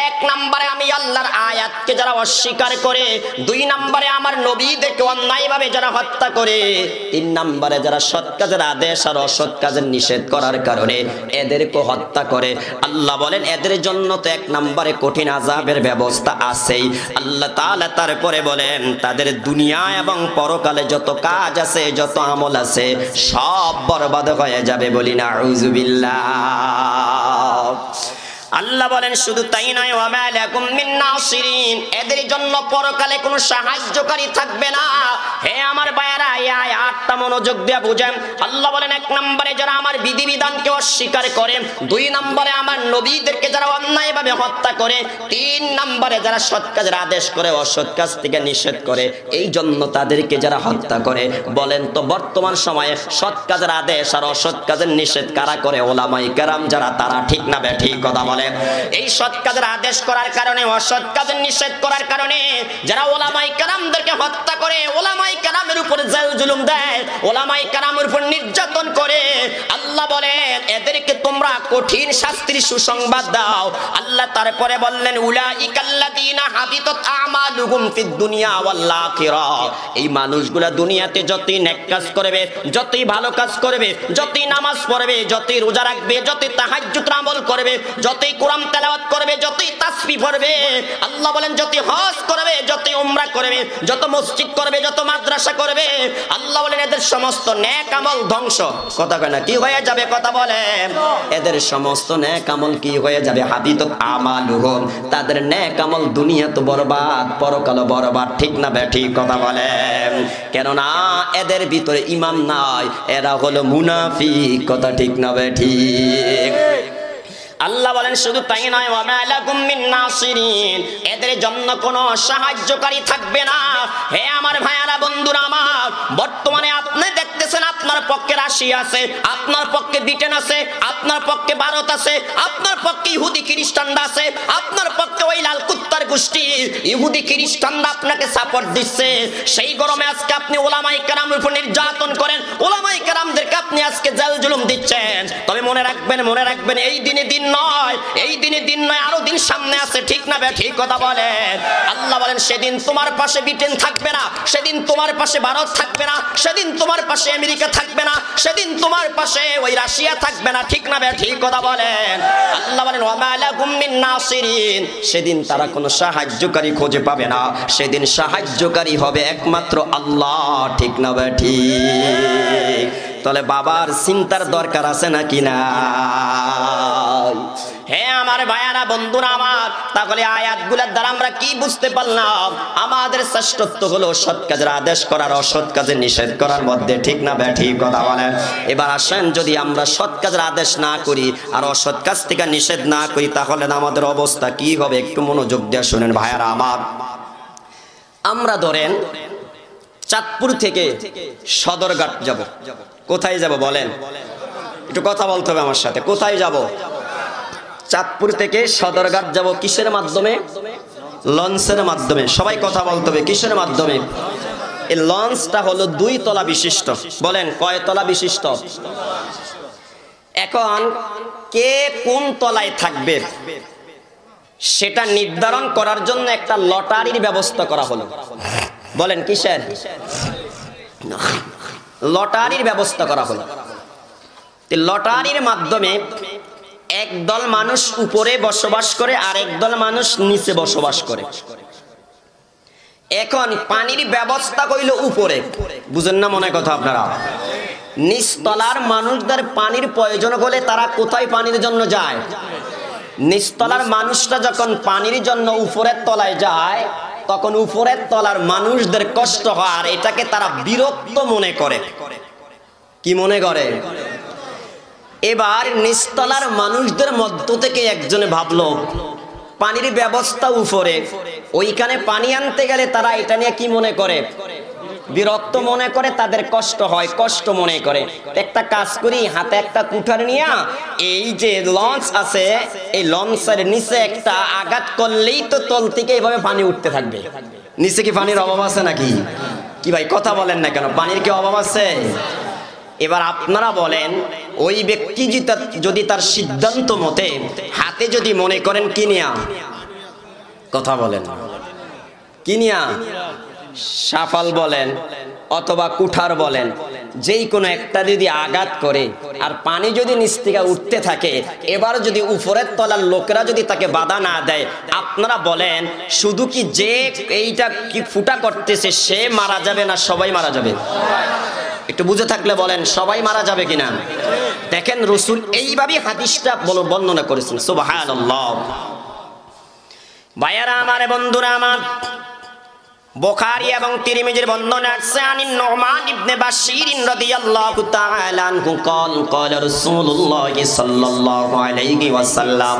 এক নম্বরে আমি আল্লাহর আয়াতকে যারা অস্বীকার করে, দুই নম্বরে আমার নবীদেরকে অন্যায়ভাবে যারা হত্যা করে, তিন নম্বরে যারা সৎ কাজের আদেশ আর অসৎ কাজের নিষেধ করার কারণে এদেরকে হত্যা করে, আল্লাহ বলেন এদের জন্য তো এক নম্বরে কঠিন আযাবের ব্যবস্থা আছেই। আল্লাহ তাআলা তারপরে বলেন তাদের দুনিয়া এবং পরকালে যত কাজ আছে, যত আমল আছে, সব বরবাদ হয়ে যাবে। বলি নাউযুবিল্লাহ। আল্লাহ বলেন শুধু তাই নয়, ওয়া মা লাকুম মিন নাসিরিন, এদের জন্য পরকালে কোনো সাহায্যকারী থাকবে না। হে আমার ভাইয়েরা, এই আয়াতটা মনোযোগ দিয়ে বুঝেন। আল্লাহ বলেন এক নম্বরে যারা আমার বিধিবিধানকে অস্বীকার করে, দুই নম্বরে আমার নবীদেরকে যারা অন্যায়ভাবে হত্যা করে, তিন নম্বরে যারা সৎ কাজের আদেশ করে অসৎ কাজ থেকে নিষেধ করে, এই জন্য তাদেরকে যারা হত্যা করে। বলেন তো বর্তমান সময়ে সৎ কাজের আদেশ আর অসৎ কাজের নিষেধ কারা করে? ওলামায়ে কেরাম যারা, তারা। ঠিক না বেঠিক কথা বলে? এই সৎ কাজের আদেশ করার কারণে, অসৎ কাজের নিষেধ করার কারণে যারা ওলামায়ে কেরামদেরকে হত্যা করে, ওলামায়ে কেরামের উপর জুলুম দেয়, ওলামায়ে কেরামের উপর নির্যাতন করে, আল্লাহ বলেন এদেরকে তোমরা কঠিন শাস্তির সুসংবাদ দাও। আল্লাহ তারপরে বললেন উলাইকাল্লাযীনা হাবিতাত আমালুহুম ফিদ দুনিয়া ওয়াল আখিরাহ, এই মানুষগুলা দুনিয়াতে যতই নেক কাজ করবে, যতই ভালো কাজ করবে, যতই নামাজ পড়বে, যতই রোজা রাখবে, যতই তাহাজ্জুদ আমল করবে, যতই কোরআন তেলাওয়াত করবে, যতই তাসবিহ পড়বে, আল্লাহ বলেন যতই হজ করবে, যতই উমরা করবে, যত মসজিদ করবে, যত মাদ্রাসা করবে, আল্লাহ বলেন এদের সমস্ত নেক আমল ধ্বংস। কথা কয় না, কি হয়ে যাবে? কথা বলেন, এদের সমস্ত নেক আমল কি হয়ে যাবে? হাবিতাত আমালুহুম, তাদের নেক আমল দুনিয়া তো বরবাদ, পরকাল বরবাদ। ঠিক না বেঠিক কথা বলেন? কেননা এদের ভিতরে ঈমান নাই, এরা হলো মুনাফিক। কথা ঠিক না বেঠিক? আল্লাহ বলেন শুধু তাই নয়, ওয়া মা লাকুম মিন নাসিরিন, এদের জন্য কোনো সাহায্যকারী থাকবে না। হে আমার ভাইয়ারা, বন্ধুরা আমার, বর্তমানে আপনি দেখতেছেন আপনার পক্ষে রাশিয়া আছে, আপনার পক্ষে ব্রিটেন আছে, আপনার পক্ষে ভারত আছে, আপনার পক্ষে ইহুদি খ্রিস্টানরা আছে, আপনার পক্ষে ওই লাল কুত্তার কুত্তার গোষ্ঠী ইহুদি খ্রিস্টানরা আপনাকে সাপোর্ট দিচ্ছে, সেই গরমে আজকে আপনি ওলামায়ে কেরামের উপর নির্যাতন করেন, ওলামায়ে কেরামদেরকে আপনি আজকে জেল জুলুম দিচ্ছেন। তবে মনে রাখবেন এই দিনে দিন নয়, এই দিনে দিন নয়, আরো দিন সামনে আছে, ঠিক না ভাই? ঠিক কথা বলেন। আল্লাহ বলেন সেদিন তোমার পাশে ব্রিটেন থাকবে না, সেদিন তোমার পাশে ভারত থাকবে না, সেদিন তোমার পাশে আমেরিকা থাকবে না, সেদিন তোমার পাশে ওই রাশিয়া থাকবে না, ঠিক না ভাই? ঠিক কথা বলেন। আল্লাহ বলেন ওয়া মা লাকুম মিন নাসিরিন, সেদিন তারা কোনো সাহায্যকারী খুঁজে পাবে না, সেদিন সাহায্যকারী হবে একমাত্র আল্লাহ, ঠিক না ভাই? ঠিক। তাহলে বাবার চিন্তার দরকার আছে নাকি না? হ্যাঁ আমার ভাইয়ারা, বন্ধুরা আমার, তাহলে আয়াতগুলোর দ্বারা আমরা কি বুঝতে পারলাম? আমাদের শ্রেষ্ঠত্ব হলো সৎ কাজের আদেশ করার, অসৎ কাজের নিষেধ করার মধ্যে, ঠিক না ভাই? ঠিক কথা বলেন। এবার আসেন, যদি আমরা সৎ কাজের আদেশ না করি আর অসৎ কাজ থেকে নিষেধ না করি, তাহলে আমাদের অবস্থা কি হবে? একটু মনোযোগ দিয়ে শুনেন ভাইয়ারা আমার। আমরা ধরেন চাঁদপুর থেকে সদরঘাট যাব, কোথায় যাব বলেন? একটু কথা বলতে হবে আমার সাথে। কোথায় যাব? চাঁদপুর থেকে সদরঘাট যাব কিসের মাধ্যমে? লঞ্চের মাধ্যমে। সবাই কথা বলতে হবে, কিসের মাধ্যমে? এই লঞ্চটা হলো 2 তলা বিশিষ্ট। বলেন কয় তলা বিশিষ্ট? এখন কে কোন তলায় থাকবে সেটা নির্ধারণ করার জন্য একটা লটারির ব্যবস্থা করা হলো। বলেন কিসের? লটারির ব্যবস্থা করা হলো। লটারির মাধ্যমে একদল মানুষ উপরে বসবাস করে আর একদল মানুষ নিচে বসবাস করে। এখন পানির ব্যবস্থা কইল উপরে, বুঝেন না মনে কথা আপনারা? নিচতলার মানুষদের পানির প্রয়োজন হলে তারা কোথায় পানির জন্য যায়? নিচতলার মানুষরা যখন পানির জন্য উপরের তলায় যায়, তখন উপরের তলার মানুষদের কষ্ট হয়, আর এটাকে তারা বিরক্ত মনে করে। কি মনে করে? এবার নিচতলার মানুষদের মধ্য থেকে একজনে ভাবলো পানির ব্যবস্থা উপরে, ওইখানে পানি আনতে গেলে তারা এটা নিয়ে কি মনে করে? বিরক্ত মনে করে, তাদের কষ্ট হয়, কষ্ট মনে করে। একটা কাজ করি, হাতে একটা কুঠার নিয়ে এই যে লঞ্চ আছে, এই লঞ্চের নিচে একটা আঘাত করলেই তো তল থেকে এইভাবে পানি উঠতে থাকবে। নিচে কি পানির অভাব আছে নাকি? কি ভাই কথা বলেন না কেন? পানির কি অভাব আছে? এবার আপনারা বলেন, ওই ব্যক্তি যদি তার সিদ্ধান্ত মতে হাতে যদি মনে করেন কি নিয়া, কথা বলেন, কি নিয়া, সাফাল বলেন অথবা কুঠার বলেন, যেই কোনো একটা যদি আঘাত করে আর পানি যদি নিচ থেকে উঠতে থাকে, এবার যদি উপরের তলার লোকেরা যদি তাকে বাধা না দেয়, আপনারা বলেন শুধু কি যে এইটা কি ফুটা করতেছে সে মারা যাবে না সবাই মারা যাবে? একটু বুঝে থাকলে বলেন সবাই মারা যাবে কিনা? দেখেন রাসূল এইভাবে হাদিসটা বর্ণনা করেছেন। সুবহানাল্লাহ। ভাইয়ারা আমার, বন্ধুরা আমার, বুখারী এবং তিরমিজির বর্ণনা আছে আনিন নুমান ইবনে বাশীর রাদিয়াল্লাহু তাআলা আনহু قال قال رسول الله صلى الله عليه وسلم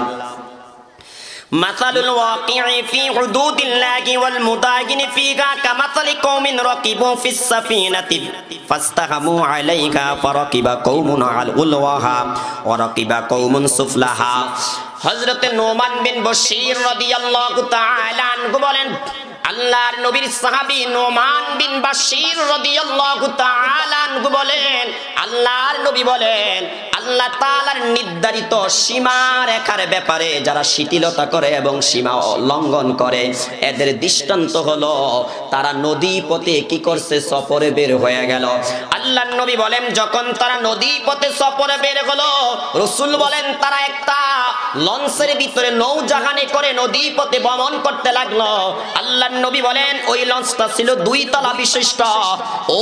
مثل الواقع في حدود الله والمداهن فيها كمثل قوم ركبوا في السفينة فاستهموا عليها فركب قوم علوها وركب قوم سفلها। হযরত নুমান বিন বাশীর রাদিয়াল্লাহু তাআলা আনহু বলেন, আল্লাহর নবীর সাহাবী নুমান বিন বাশীর রাদিয়াল্লাহু তাআলা আনহু বলেন, আল্লাহর নবী বলেন, আল্লাহ তাআলার নির্ধারিত সীমা রেখার ব্যাপারে যারা শিথিলতা করে এবং সীমা লঙ্ঘন করে, এদের দৃষ্টান্ত হলো তারা নদী পথে কি করছে? সফরে বের হয়ে গেল। আল্লাহর নবী বলেন, যখন তারা নদী পথে সফরে বের হলো, রাসূল বলেন তারা একটা লঞ্চের ভিতরে নৌজাহানে করে নদী পথে ভ্রমণ করতে লাগলো। আল্লাহর নবী বলেন ওই লঞ্চটা ছিল 2 তলা বিশিষ্ট।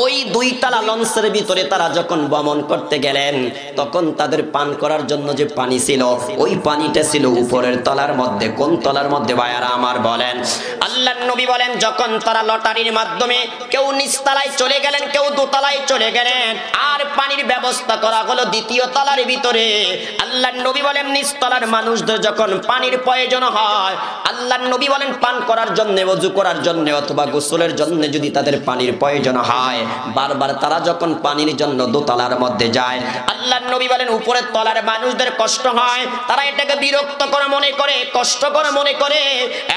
ওই 2 তলা লঞ্চের ভিতরে তারা যখন ভ্রমণ করতে গেলেন, তখন তাদের পান করার জন্য যে পানি ছিল, ওই পানিটা ছিল উপরের তলার মধ্যে। কোন তলার মধ্যে ভাইয়ারা আমার বলেন? আল্লাহর নবী বলেন যখন তারা লটারির মাধ্যমে কেউ নিচতলায় চলে গেলেন, কেউ দোতলায় চলে গেলেন, আর পানির ব্যবস্থা করা হলো দ্বিতীয় তলার ভিতরে, আল্লাহর নবী বলেন নিচতলার মানুষদের যখন পানির প্রয়োজন হয়, আল্লাহর নবী বলেন পান করার জন্য, ওযু করার জন্য অথবা গোসলের জন্য যদি তাদের পানির প্রয়োজন হয়, বারবার তারা যখন পানির জন্য দোতলার মধ্যে যায়, আল্লাহর নবী বলেন উপরের তলার মানুষদের কষ্ট হয়, তারা এটাকে বিরক্তকর মনে করে, কষ্টকর মনে করে।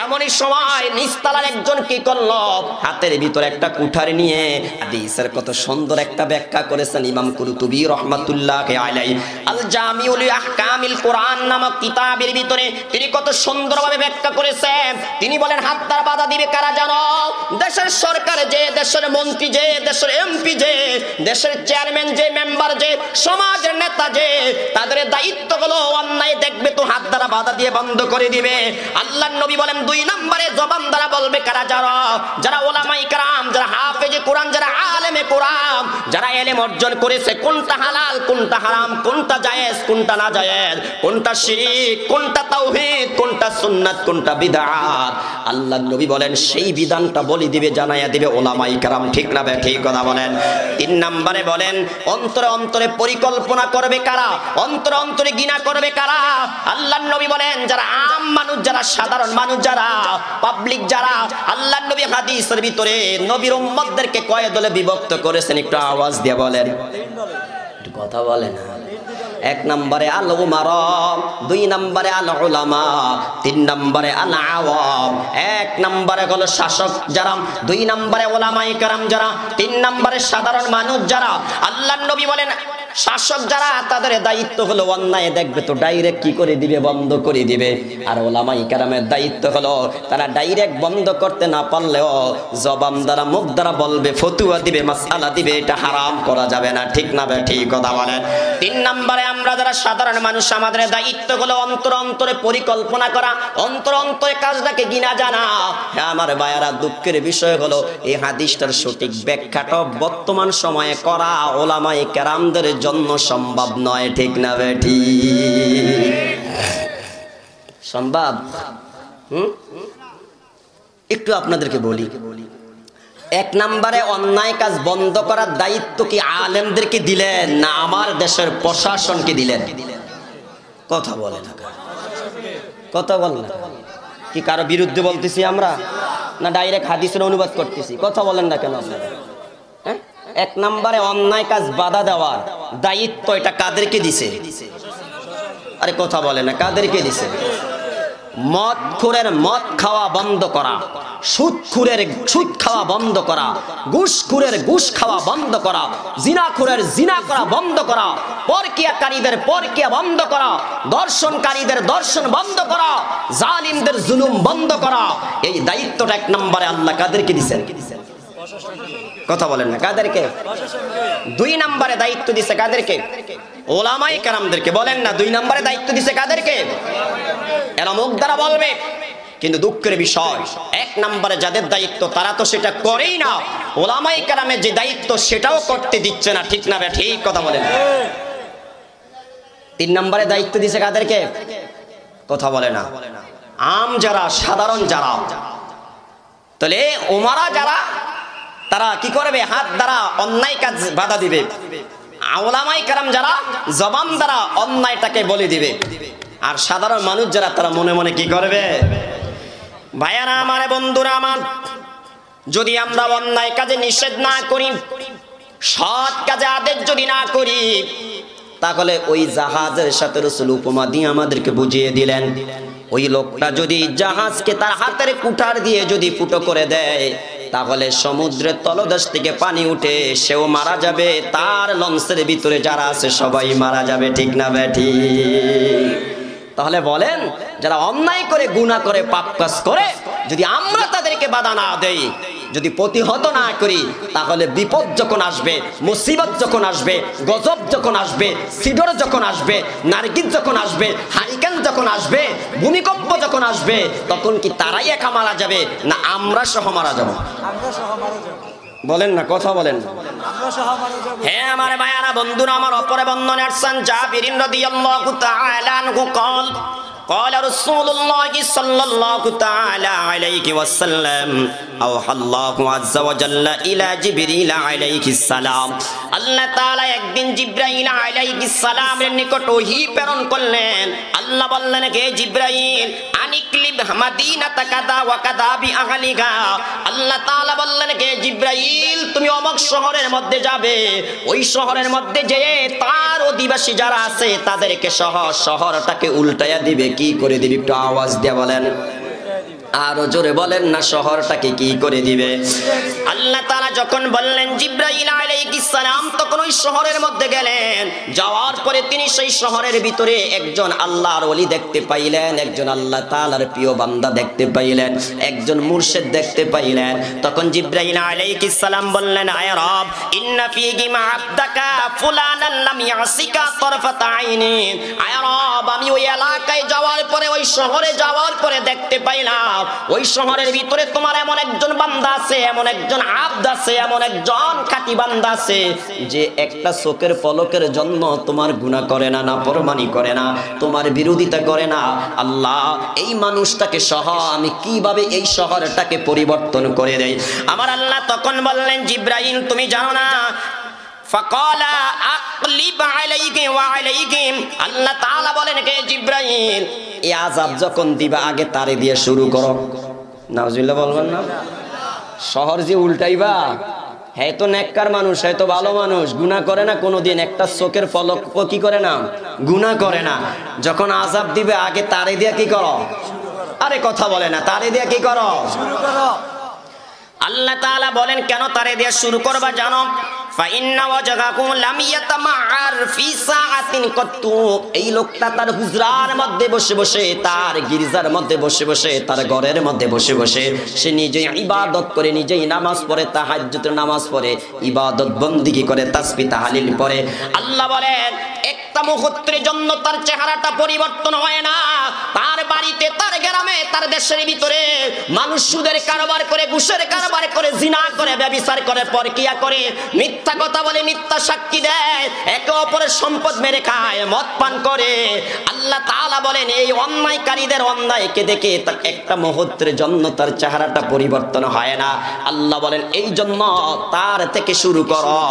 এমনই সময় নিচতলার একজন কি করলো, হাতের ভিতরে একটা কুঠারি নিয়ে, হাদিসের কত সুন্দর একটা ব্যাখ্যা করেছেন ইমাম কুরতুবী রাহমাতুল্লাহি আলাইহি আল জামিউল আহকামিল কোরআন নামক কিতাবের ভিতরে তিনি কত সুন্দরভাবে ব্যাখ্যা করেছেন। তিনি বলেন হাত দ্বারা বাধা দিবে কারা জানো? দেশের সরকার যে, দেশের মন্ত্রী যে, দেশের এমপি যে, দেশের চেয়ারম্যান যে, মেম্বার যে, সমাজের নেতা যে, তাদের দায়িত্ব হলো অন্যায় দেখবে তো হাত দ্বারা বাধা দিয়ে বন্ধ করে দিবে। আল্লাহর নবী বলেন 2 নম্বরে জবান দ্বারা বলবে কারা? যারা ওলামায়ে কেরাম, যারা হাফেজে কোরআন, যারা আলেমে কোরআন, যারা ইলম অর্জন করেছে, কোনটা হালাল কোনটা হারাম, কোনটা জায়েজ কোনটা না জায়েজ, কোনটা শিরক কোনটা তাওহীদ, কোনটা সুন্নাত কোনটা বিদআত, আল্লাহর নবী বলেন সেই বিধানটা বলে দিবে, জানায়া দিবে ওলামায়ে কেরাম। ঠিক না বে ঠিক কথা বলেন। 3 নম্বরে বলেন অন্তরে অন্তরে পরিকল্পনা করবে কারা? অন্তরে অন্তরে গিনা করবে কারা? আল্লাহর নবী বলেন যারা আম মানুষ, যারা সাধারণ মানুষ, যারা পাবলিক, যারা, আল্লাহর নবী হাদিসের ভিতরে নবীর উম্মতদেরকে কয় দলে বিভক্ত করেছেন? একটু আওয়াজ দিয়ে বলেন, একটু কথা বলেন। 1 নম্বরে আল উমারা, 2 নম্বরে আল উলামা, 3 নম্বরে আল আওয়াম। 1 নম্বরে হলো শাসক যারা, 2 নম্বরে ওলামায়ে কেরাম যারা, 3 নম্বরে সাধারণ মানুষ যারা। আল্লাহর নবী বলেন শাসক যারা, তাদের দায়িত্ব হলো অন্যায় দেখবে তো ডাইরেক্ট কি করে দিবে? বন্ধ করে দিবে। আর ওলামায়ে কেরামের দায়িত্ব হলো তারা ডাইরেক্ট বন্ধ করতে না পারলেও জবান দ্বারা, মুখ দ্বারা বলবে, ফতুয়া দিবে, মাসআলা দিবে, এটা হারাম করা যাবে না। ঠিক না বে ঠিক কথা বলেন। 3 নম্বরে আমরা যারা সাধারণ মানুষ, আমাদের দায়িত্ব হলো অন্তর অন্তরে পরিকল্পনা করা, অন্তর অন্তরে কাজটাকে গিনা জানা। হ্যাঁ আমার ভাইয়ারা, দুঃখের বিষয় হলো এই হাদিসটার সঠিক ব্যাখ্যাটা বর্তমান সময়ে করা ওলামায়ে কেরামদের জন্য সম্ভব নয়। ঠিক না বেঠি? সম্ভব? একটু আপনাদেরকে বলি, 1 নম্বরে অন্যায় কাজ বন্ধ করার দায়িত্ব কি আলেমদেরকে দিলেন না আমার দেশের প্রশাসনকে দিলেন? কথা বলেন, কথা বলেন। কি কারো বিরুদ্ধে বলতেছি আমরা, না ডাইরেক্ট হাদিসের অনুবাদ করতেছি? কথা বলেন না কেন আপনারা? 1 নম্বরে অন্যায় কাজ বাধা দেওয়ার দায়িত্ব এটা কাদেরকে দিছে? আরে কথা বলে না, কাদেরকে দিছে? মদখোরের মদ খাওয়া বন্ধ করা, সুদখোরের সুদ খাওয়া বন্ধ করা, ঘুষখোরের ঘুষ খাওয়া বন্ধ করা, জিনাখোরের জিনা করা বন্ধ করা, পরকিয়াকারীদের পরকিয়া বন্ধ করা, দর্শনকারীদের দর্শন বন্ধ করা, জালিমদের জুলুম বন্ধ করা। এই দায়িত্বটা 1 নম্বরে আল্লাহ কাদেরকে দিছেন? কথা বলেন না, কাদেরকে? 2 নম্বরে দায়িত্ব দিছে কাদেরকে? ওলামায়ে কেরামদেরকে। বলেন না 2 নম্বরে দায়িত্ব দিছে কাদেরকে? এরা মুখ দ্বারা বলবে, কিন্তু দুঃখের বিষয় 1 নম্বরে যাদের দায়িত্ব তারা তো সেটা করেই না, ওলামায়ে কেরামের যে দায়িত্ব সেটাও করতে দিচ্ছে না। ঠিক না? ঠিক কথা বলেন। 3 নম্বরে দায়িত্ব দিছে কাদেরকে? কথা বলে না। আম যারা, সাধারণ যারা, তাহলে ওমারা যারা, তারা কি করবে? হাত দ্বারা অন্যায় কাজ বাধা দিবে। ওলামায়ে কেরাম যারা জবান দ্বারা অন্যায়টাকে বলে দিবে। আর সাধারণ মানুষ যারা, তারা মনে মনে কি করবে? ভাইয়ারা আমার, বন্ধুরা আমার, যদি আমরা অন্যায় কাজে নিষেধ না করি, সৎ কাজে আদেশ যদি না করি, তাহলে ওই জাহাজের সাথে রাসূল উপমা দিয়ে আমাদেরকে বুঝিয়ে দিলেন, ওই লোকটা যদি জাহাজকে তার হাতের কুঠার দিয়ে যদি ফুটো করে দেয়, তাহলে সমুদ্রের তলদেশ থেকে পানি উঠে সেও মারা যাবে, তার লঞ্চের ভিতরে যারা আছে সবাই মারা যাবে। ঠিক না বেঠি? তাহলে বলেন, যারা অন্যায় করে, গুনাহ করে, পাপ কাজ করে, যদি আমরা তাদেরকে বাধা না দেই, যদি প্রতিহত না করি, তাহলে বিপদ যখন আসবে, মুসিবত যখন আসবে, গজব যখন আসবে, সিডর যখন আসবে, নারগিস যখন আসবে, হারিকেন যখন আসবে, ভূমিকম্প যখন আসবে, তখন কি তারাই একা মারা যাবে না আমরা সহ মারা যাব? বলেন না, কথা বলেন। হ্যাঁ আমার ভাইয়ারা, বন্ধুরা আমার, অপরে বর্ণনা আসছেন জাবির রাদিয়াল্লাহু তাআলা আনহু قال قال رسول الله صلى الله تعالى عليه وسلم أوحى الله عز وجل إلى جبريل عليه السلام আল্লাহ তাআলা একদিন জিবরাইল আলাইহিস সালামের নিকট ওহী প্রেরণ করলেন। আল্লাহ বললেন, হে জিবরাইল আনিকলিব মাদিনাতা কাদা ওয়া কাদা বিআহলিহা। আল্লাহ তাআলা বললেন, হে জিবরাইল তুমি অমুক শহরের মধ্যে যাবে, ওই শহরের মধ্যে যেয়ে তার অধিবাসী যারা আছে তাদেরকে সহ শহরটাকে উল্টায়া দিবে। কি করে দিবে? একটু আওয়াজ দিয়ে বলেন, আরো জোরে বলেন না, শহরটাকে কি করে দিবে? আল্লাহ তাআলা যখন বললেন জিবরাইল আলাইহিস সালাম তখন ওই শহরের মধ্যে গেলেন। যাওয়ার পরে তিনি সেই শহরের ভিতরে একজন আল্লাহর ওলি দেখতে পাইলেন, একজন আল্লাহ তাআলার প্রিয় বান্দা দেখতে পাইলেন, একজন মুর্শিদ দেখতে পাইলেন। তখন জিবরাইল আলাইহিস সালাম বললেন, আয় রব ইন্না ফীহি মা আবদাকা ফুলানান লাম ইয়াসিকা তরফাতা আইনিন। আয় রব আমি ওই এলাকায় যাওয়ার পরে, ওই শহরে যাওয়ার পরে দেখতে পাইলাম ওই শহরের ভিতরে তোমার এমন একজন বান্দা আছে, এমন একজন আব্দ আছে, এমন একজন খাঁটি বান্দা আছে যে একটা চোখের পলকের জন্য তোমার গুনাহ করে না, নাফরমানি করে না, তোমার বিরোধিতা করে না। আল্লাহ এই মানুষটাকে সহ আমি কিভাবে এই শহরটাকে পরিবর্তন করে দেই? আমার আল্লাহ তখন বললেন, জিবরাইল তুমি জানো না? ফাকালা আকলিব আলাইহি ওয়া আলাইহিম। আল্লাহ তাআলা বলেন, হে জিবরাইল এই আযাব যখন দিবা আগে তারে দিয়ে শুরু করো। নাউজুবিল্লাহ বলবেন না? শহর যে উল্টাইবা, হ্যাঁ তো নেককার মানুষ, হ্যাঁ তো ভালো মানুষ, গুনাহ করে না কোনোদিন, একটা চোখের পলক কি করে না, গুনাহ করে না। যখন আযাব দিবে আগে তারে দিয়ে কি করো? আরে কথা বলে না, তারে দিয়ে কি করো? শুরু করো। আল্লাহ তাআলা বলেন কেন তারে দিয়ে শুরু করবা জানো? ফাইন্না ওয়াজগাকুম লাম ইয়াতামাআর ফি সাআতিন কত্তু। এই লোকটা তার হুজরার মধ্যে বসে বসে, তার গির্জার মধ্যে বসে বসে, তার ঘরের মধ্যে বসে বসে সে নিজেই ইবাদত করে, নিজেই নামাজ পড়ে, তাহাজ্জুদের নামাজ পড়ে, ইবাদত বন্দেগী করে, তাসবিহ তাহলিল পড়ে। আল্লাহ বলেন একটা মুহূর্তের জন্য তার চেহারাটা পরিবর্তন হয় না। তার বাড়িতে, তার গ্রামে, তার দেশের ভিতরে মানুষ সুদের কারবার করে, ঘুষের কারবার করে, জিনা করে, ব্যভিচার করে, পরকিয়া করে, মিথ্যা কথা বলে, মিথ্যা সাক্ষী দেয়, একে অপরের সম্পদ মেরে খায়, মদ পান করে। আল্লাহ তাআলা বলেন এই অন্যায়কারীদের অন্যায়কে দেখে তার একটা মুহূর্তের জন্য তার চেহারাটা পরিবর্তন হয় না। আল্লাহ বলেন এই জন্য তার থেকে শুরু করো,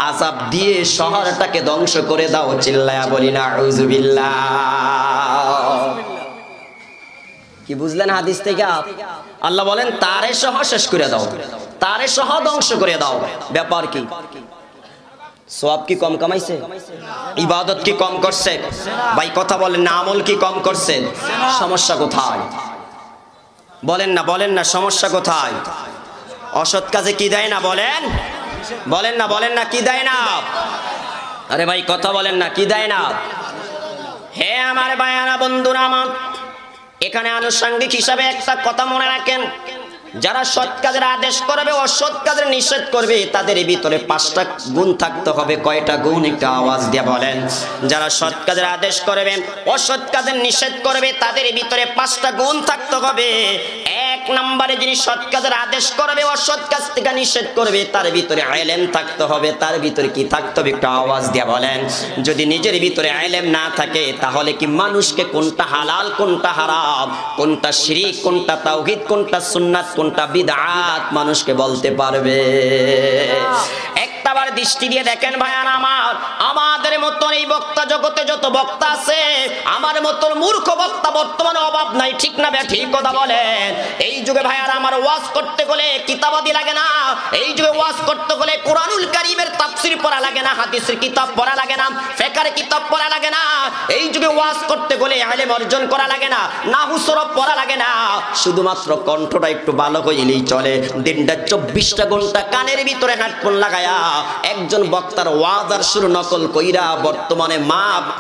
আযাব দিয়ে শহরটাকে ধ্বংস করে দাও। চিল্লায়া বলি না আউযুবিল্লাহ। কি বুঝলেন হাদিস থেকে? আল্লাহ বলেন তারে সহ শেষ করে দাও, তারে সহ ধ্বংস করে দাও। ব্যাপার কি? সওয়াব কি কম কামাইছে? ইবাদত কি কম করছে? ভাই কথা বলেন না, আমল কি কম করছে? সমস্যা কোথায়? বলেন না, বলেন না, সমস্যা কোথায়? অসৎ কাজে কি দেয় না? বলেন, বলেন না, বলেন না, কি দেয় না? আরে ভাই কথা বলেন না, কি দেয় না? হে আমার ভাইয়ারা, বন্ধুরা আমার, এখানে আনুষঙ্গিক হিসাবে একটা কথা মনে রাখেন, যারা সৎ কাজের আদেশ করবে, অসৎ কাজের নিষেধ করবে, তাদের ভিতরে 5টা গুণ থাকতে হবে। কয়টা গুণ? একটা আওয়াজ দিয়ে বলেন। যারা সৎ কাজের আদেশ করবে, অসৎ কাজের নিষেধ করবে, তাদের ভিতরে 5টা গুণ থাকতে হবে। এক নম্বরে যিনি সৎ কাজের আদেশ করবে, অসৎ কাজ থেকে নিষেধ করবে, তার ভিতরে ইলম থাকতে হবে। তার ভিতরে কি থাকতে হবে? একটা আওয়াজ দিয়ে বলেন। যদি নিজের ভিতরে ইলম না থাকে তাহলে কি মানুষকে কোনটা হালাল, কোনটা হারাম, কোনটা শিরক, কোনটা তাওহীদ, কোনটা সুন্নাত, কোনটা বিদআত মানুষকে বলতে পারবে? একটাবার দৃষ্টি দিয়ে দেখেন ভাইয়ারা আমার, আমাদের মতন এই বক্তা জগতে যত বক্তা আছে, আমার মতন মূর্খ বক্তা বর্তমানে অভাব নাই। ঠিক না ভাই? ঠিক কথা বলেন। এই যুগে ভাইয়ারা আমার ওয়াজ করতে গেলে কিতাবাদি লাগে না। এই যুগে ওয়াজ করতে গেলে কোরআনুল কারীমের তাফসীর পড়া লাগে না, হাদিসের কিতাব পড়া লাগে না, ফিকহের কিতাব পড়া লাগে না। এই যুগে ওয়াজ করতে গেলে ইলম অর্জন করা লাগে না, নাহু সরফ পড়া লাগে না। শুধুমাত্র কণ্ঠটা একটু ভালো হইলেই চলে। দিনটা 24টা ঘন্টা কানের ভিতরে হেডফোন লাগায়া একজন বক্তার ওয়াজ আর সুর নকল কইরা বর্তমানে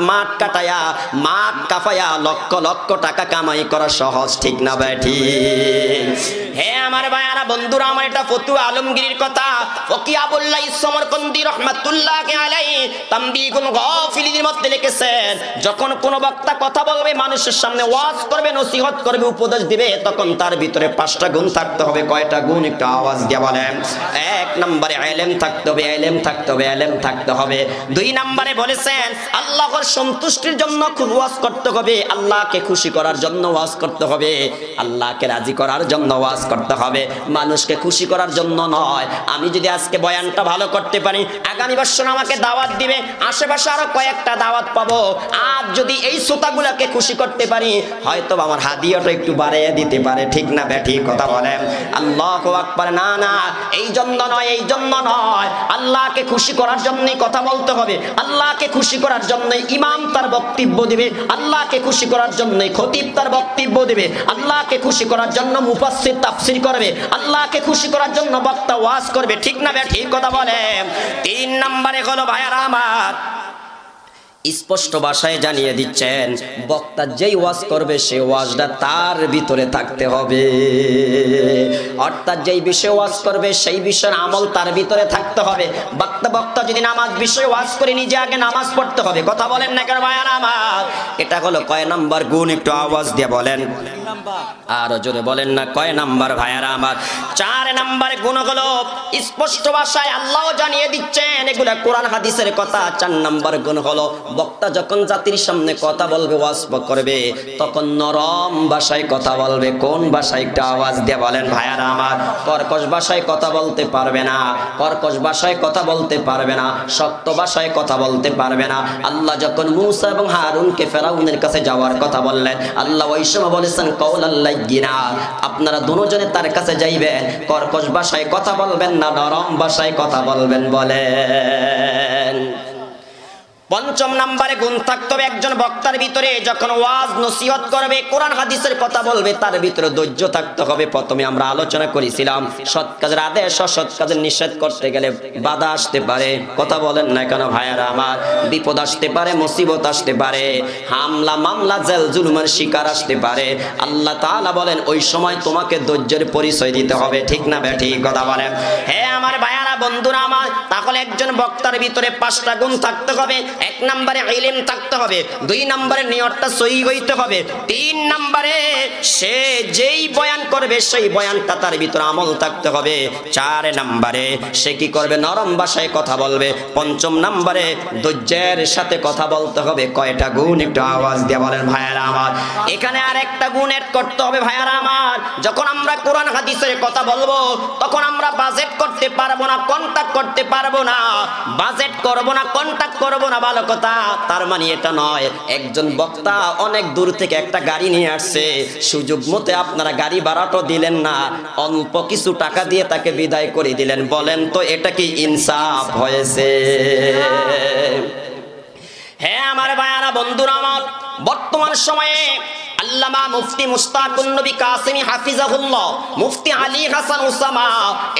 মাঠ কাটায়া, মাঠ কাফায়া লক্ষ লক্ষ টাকা কামাই করা সহজ। ঠিক না ভাই? ঠিক। হে আমার ভাইয়ারা, বন্ধুরা আমার, এটা ফতুয়া আলমগীরের কথা। ফকি আবুল্লাহ সমরকন্দি রাহমাতুল্লাহি আলাইহি তামবিগুল গাফিলিনের মধ্যে লিখেছেন, যখন কোন বক্তা কথা বলবে, মানুষের সামনে ওয়াজ করবে, নসিহত করবে, উপদেশ দিবে, তখন তার ভিতরে 5টা গুণ থাকতে হবে। কয়টা গুণ? একটু আওয়াজ দিয়ে বলেন। এক নম্বরে ইলম থাকতে হবে, ইলম থাকতে হবে, ইলম থাকতে হবে। 2 নম্বরে বলেছেন আল্লাহর সন্তুষ্টির জন্য ওয়াজ করতে হবে, আল্লাহকে খুশি করার জন্য ওয়াজ করতে হবে, আল্লাহকে রাজি করার জন্য ওয়াজ করতে হবে, মানুষকে খুশি করার জন্য নয়। আমি যদি আজকে বয়ানটা ভালো করতে পারি, আগামী বছর আমাকে দাওয়াত দিবে, আশেপাশে আরো কয়েকটা দাওয়াত পাবো। আর যদি এই শ্রোতাগুলোকে খুশি করতে পারি, হয়তো আমার হাদিয়াটা একটু বাড়িয়ে দিতে পারে, ঠিক না বেঠিক কথা বলেন? আল্লাহু আকবার। না না, এই জন্য নয়, এই জন্য নয়, আল্লাহকে খুশি করার জন্যই কথা বলতে হবে, আল্লাহকে খুশি করার জন্যই ইমাম তার বক্তব্য দিবে, আল্লাহকে খুশি করার জন্যই খতিব তার বক্তব্য দিবে, আল্লাহকে খুশি করার জন্য মুফাসসির তাফসীর করবে, আল্লাহকে খুশি করার জন্য বক্তা ওয়াজ করবে, ঠিক না বেঠিক কথা বলেন? 3 নম্বরে হলো ভাইয়ারা আমার, স্পষ্ট ভাষায় জানিয়ে দিচ্ছেন বক্তা যেই ওয়াজ করবে সেই ওয়াজটা তার ভিতরে থাকতে হবে, অর্থাৎ যেই বিষয়ে ওয়াজ করবে সেই বিষয়ের আমল তার ভিতরে থাকতে হবে। বক্তা যদি নামাজ বিষয়ে ওয়াজ করে, নিজে আগে নামাজ পড়তে হবে। কথা বলেন না কেন ভাইয়ারা আমার? এটা হলো কয় নাম্বার গুণ? একটু আওয়াজ দিয়ে বলেন, আরো জোরে বলেন না, কয় নাম্বার ভাইয়ারা আমার? 4 নাম্বার গুণ হলো স্পষ্ট ভাষায় আল্লাহ জানিয়ে দিচ্ছেন, এগুলা কোরআন হাদিসের কথা। 4 নাম্বার গুণ হলো বক্তা যখন জাতির সামনে কথা বলবে, ওয়াজ করবে, তখন নরম ভাষায় কথা বলবে। কোন ভাষায়? একটা আওয়াজ দিয়ে বলেন ভাইয়ারা আমার। কর্কশ ভাষায় কথা বলতে পারবে না, কর্কশ ভাষায় কথা বলতে পারবে না, শক্ত ভাষায় কথা বলতে পারবে না। আল্লাহ যখন মূসা এবং হারুনকে ফেরাউনের কাছে যাওয়ার কথা বললেন, আল্লাহ ওই সময় বলেছেন কওলাল লাইয়িনা, আপনারা দুজনে তার কাছে যাইবেন, কর্কশ ভাষায় কথা বলবেন না, নরম ভাষায় কথা বলবেন বলেন। 5 নম্বরে গুণ থাকতে হবে একজন বক্তার ভিতরে, যখন ওয়াজ নসিহত করবে, কোরআন হাদিসের কথা বলবে, তার ভিতরে ধৈর্য থাকতে হবে। প্রথমে আমরা আলোচনা করেছিলাম সৎ কাজের আদেশ, অসৎ কাজের নিষেধ করতে গেলে বাধা আসতে পারে। কথা বলেন না কেন ভাইয়ারা আমার? বিপদ আসতে পারে, মুসিবত আসতে পারে, হামলা মামলা জেল জুলুমের শিকার আসতে পারে। আল্লাহ তাআলা বলেন ওই সময় তোমাকে ধৈর্যের পরিচয় দিতে হবে, ঠিক না বেঠিক কথা বলেন? হ্যাঁ আমার ভাইয়ারা, বন্ধুরা আমার, তাহলে একজন বক্তার ভিতরে 5টা গুণ থাকতে হবে। 1 নম্বরে ইলম থাকতে হবে, 2 নম্বরে নিয়তটা সহিহ হইতে হবে, 3 নম্বরে সে যেই বয়ান করবে সেই বয়ানটা তার ভিতরে আমল থাকতে হবে, 4 নম্বরে সে কি করবে? নরম ভাষায় কথা বলবে, 5 নম্বরে ধৈর্যের সাথে কথা বলতে হবে। কয়টা গুণ? একটু আওয়াজ দিয়ে বলেন ভাইয়ারা আমার। এখানে আর একটা গুণ এড করতে হবে ভাইয়ারা আমার। যখন আমরা কোরআন হাদিসের কথা বলবো, তখন আমরা বাজেট করতে পারবো না, কন্টাক্ট করতে পারবো না, বাজেট করবো না, কন্টাক্ট করবো না, ভালো কথা। তার মানে এটা নয় একজন বক্তা অনেক দূর থেকে একটা গাড়ি নিয়ে আসছে, সুযোগ মতে আপনারা গাড়ি ভাড়াটা দিলেন না, অল্প কিছু টাকা দিয়ে তাকে বিদায় করে দিলেন। বলেন তো এটা কি ইনসাফ হয়েছে? হ্যাঁ আমার ভাইয়ারা, বন্ধুরা আমার, বর্তমান সময়ে আল্লামা মুফতি মুশতাকুন নবী কাসিমি হাফিজাহুল্লাহ, মুফতি আলী হাসান উসামা,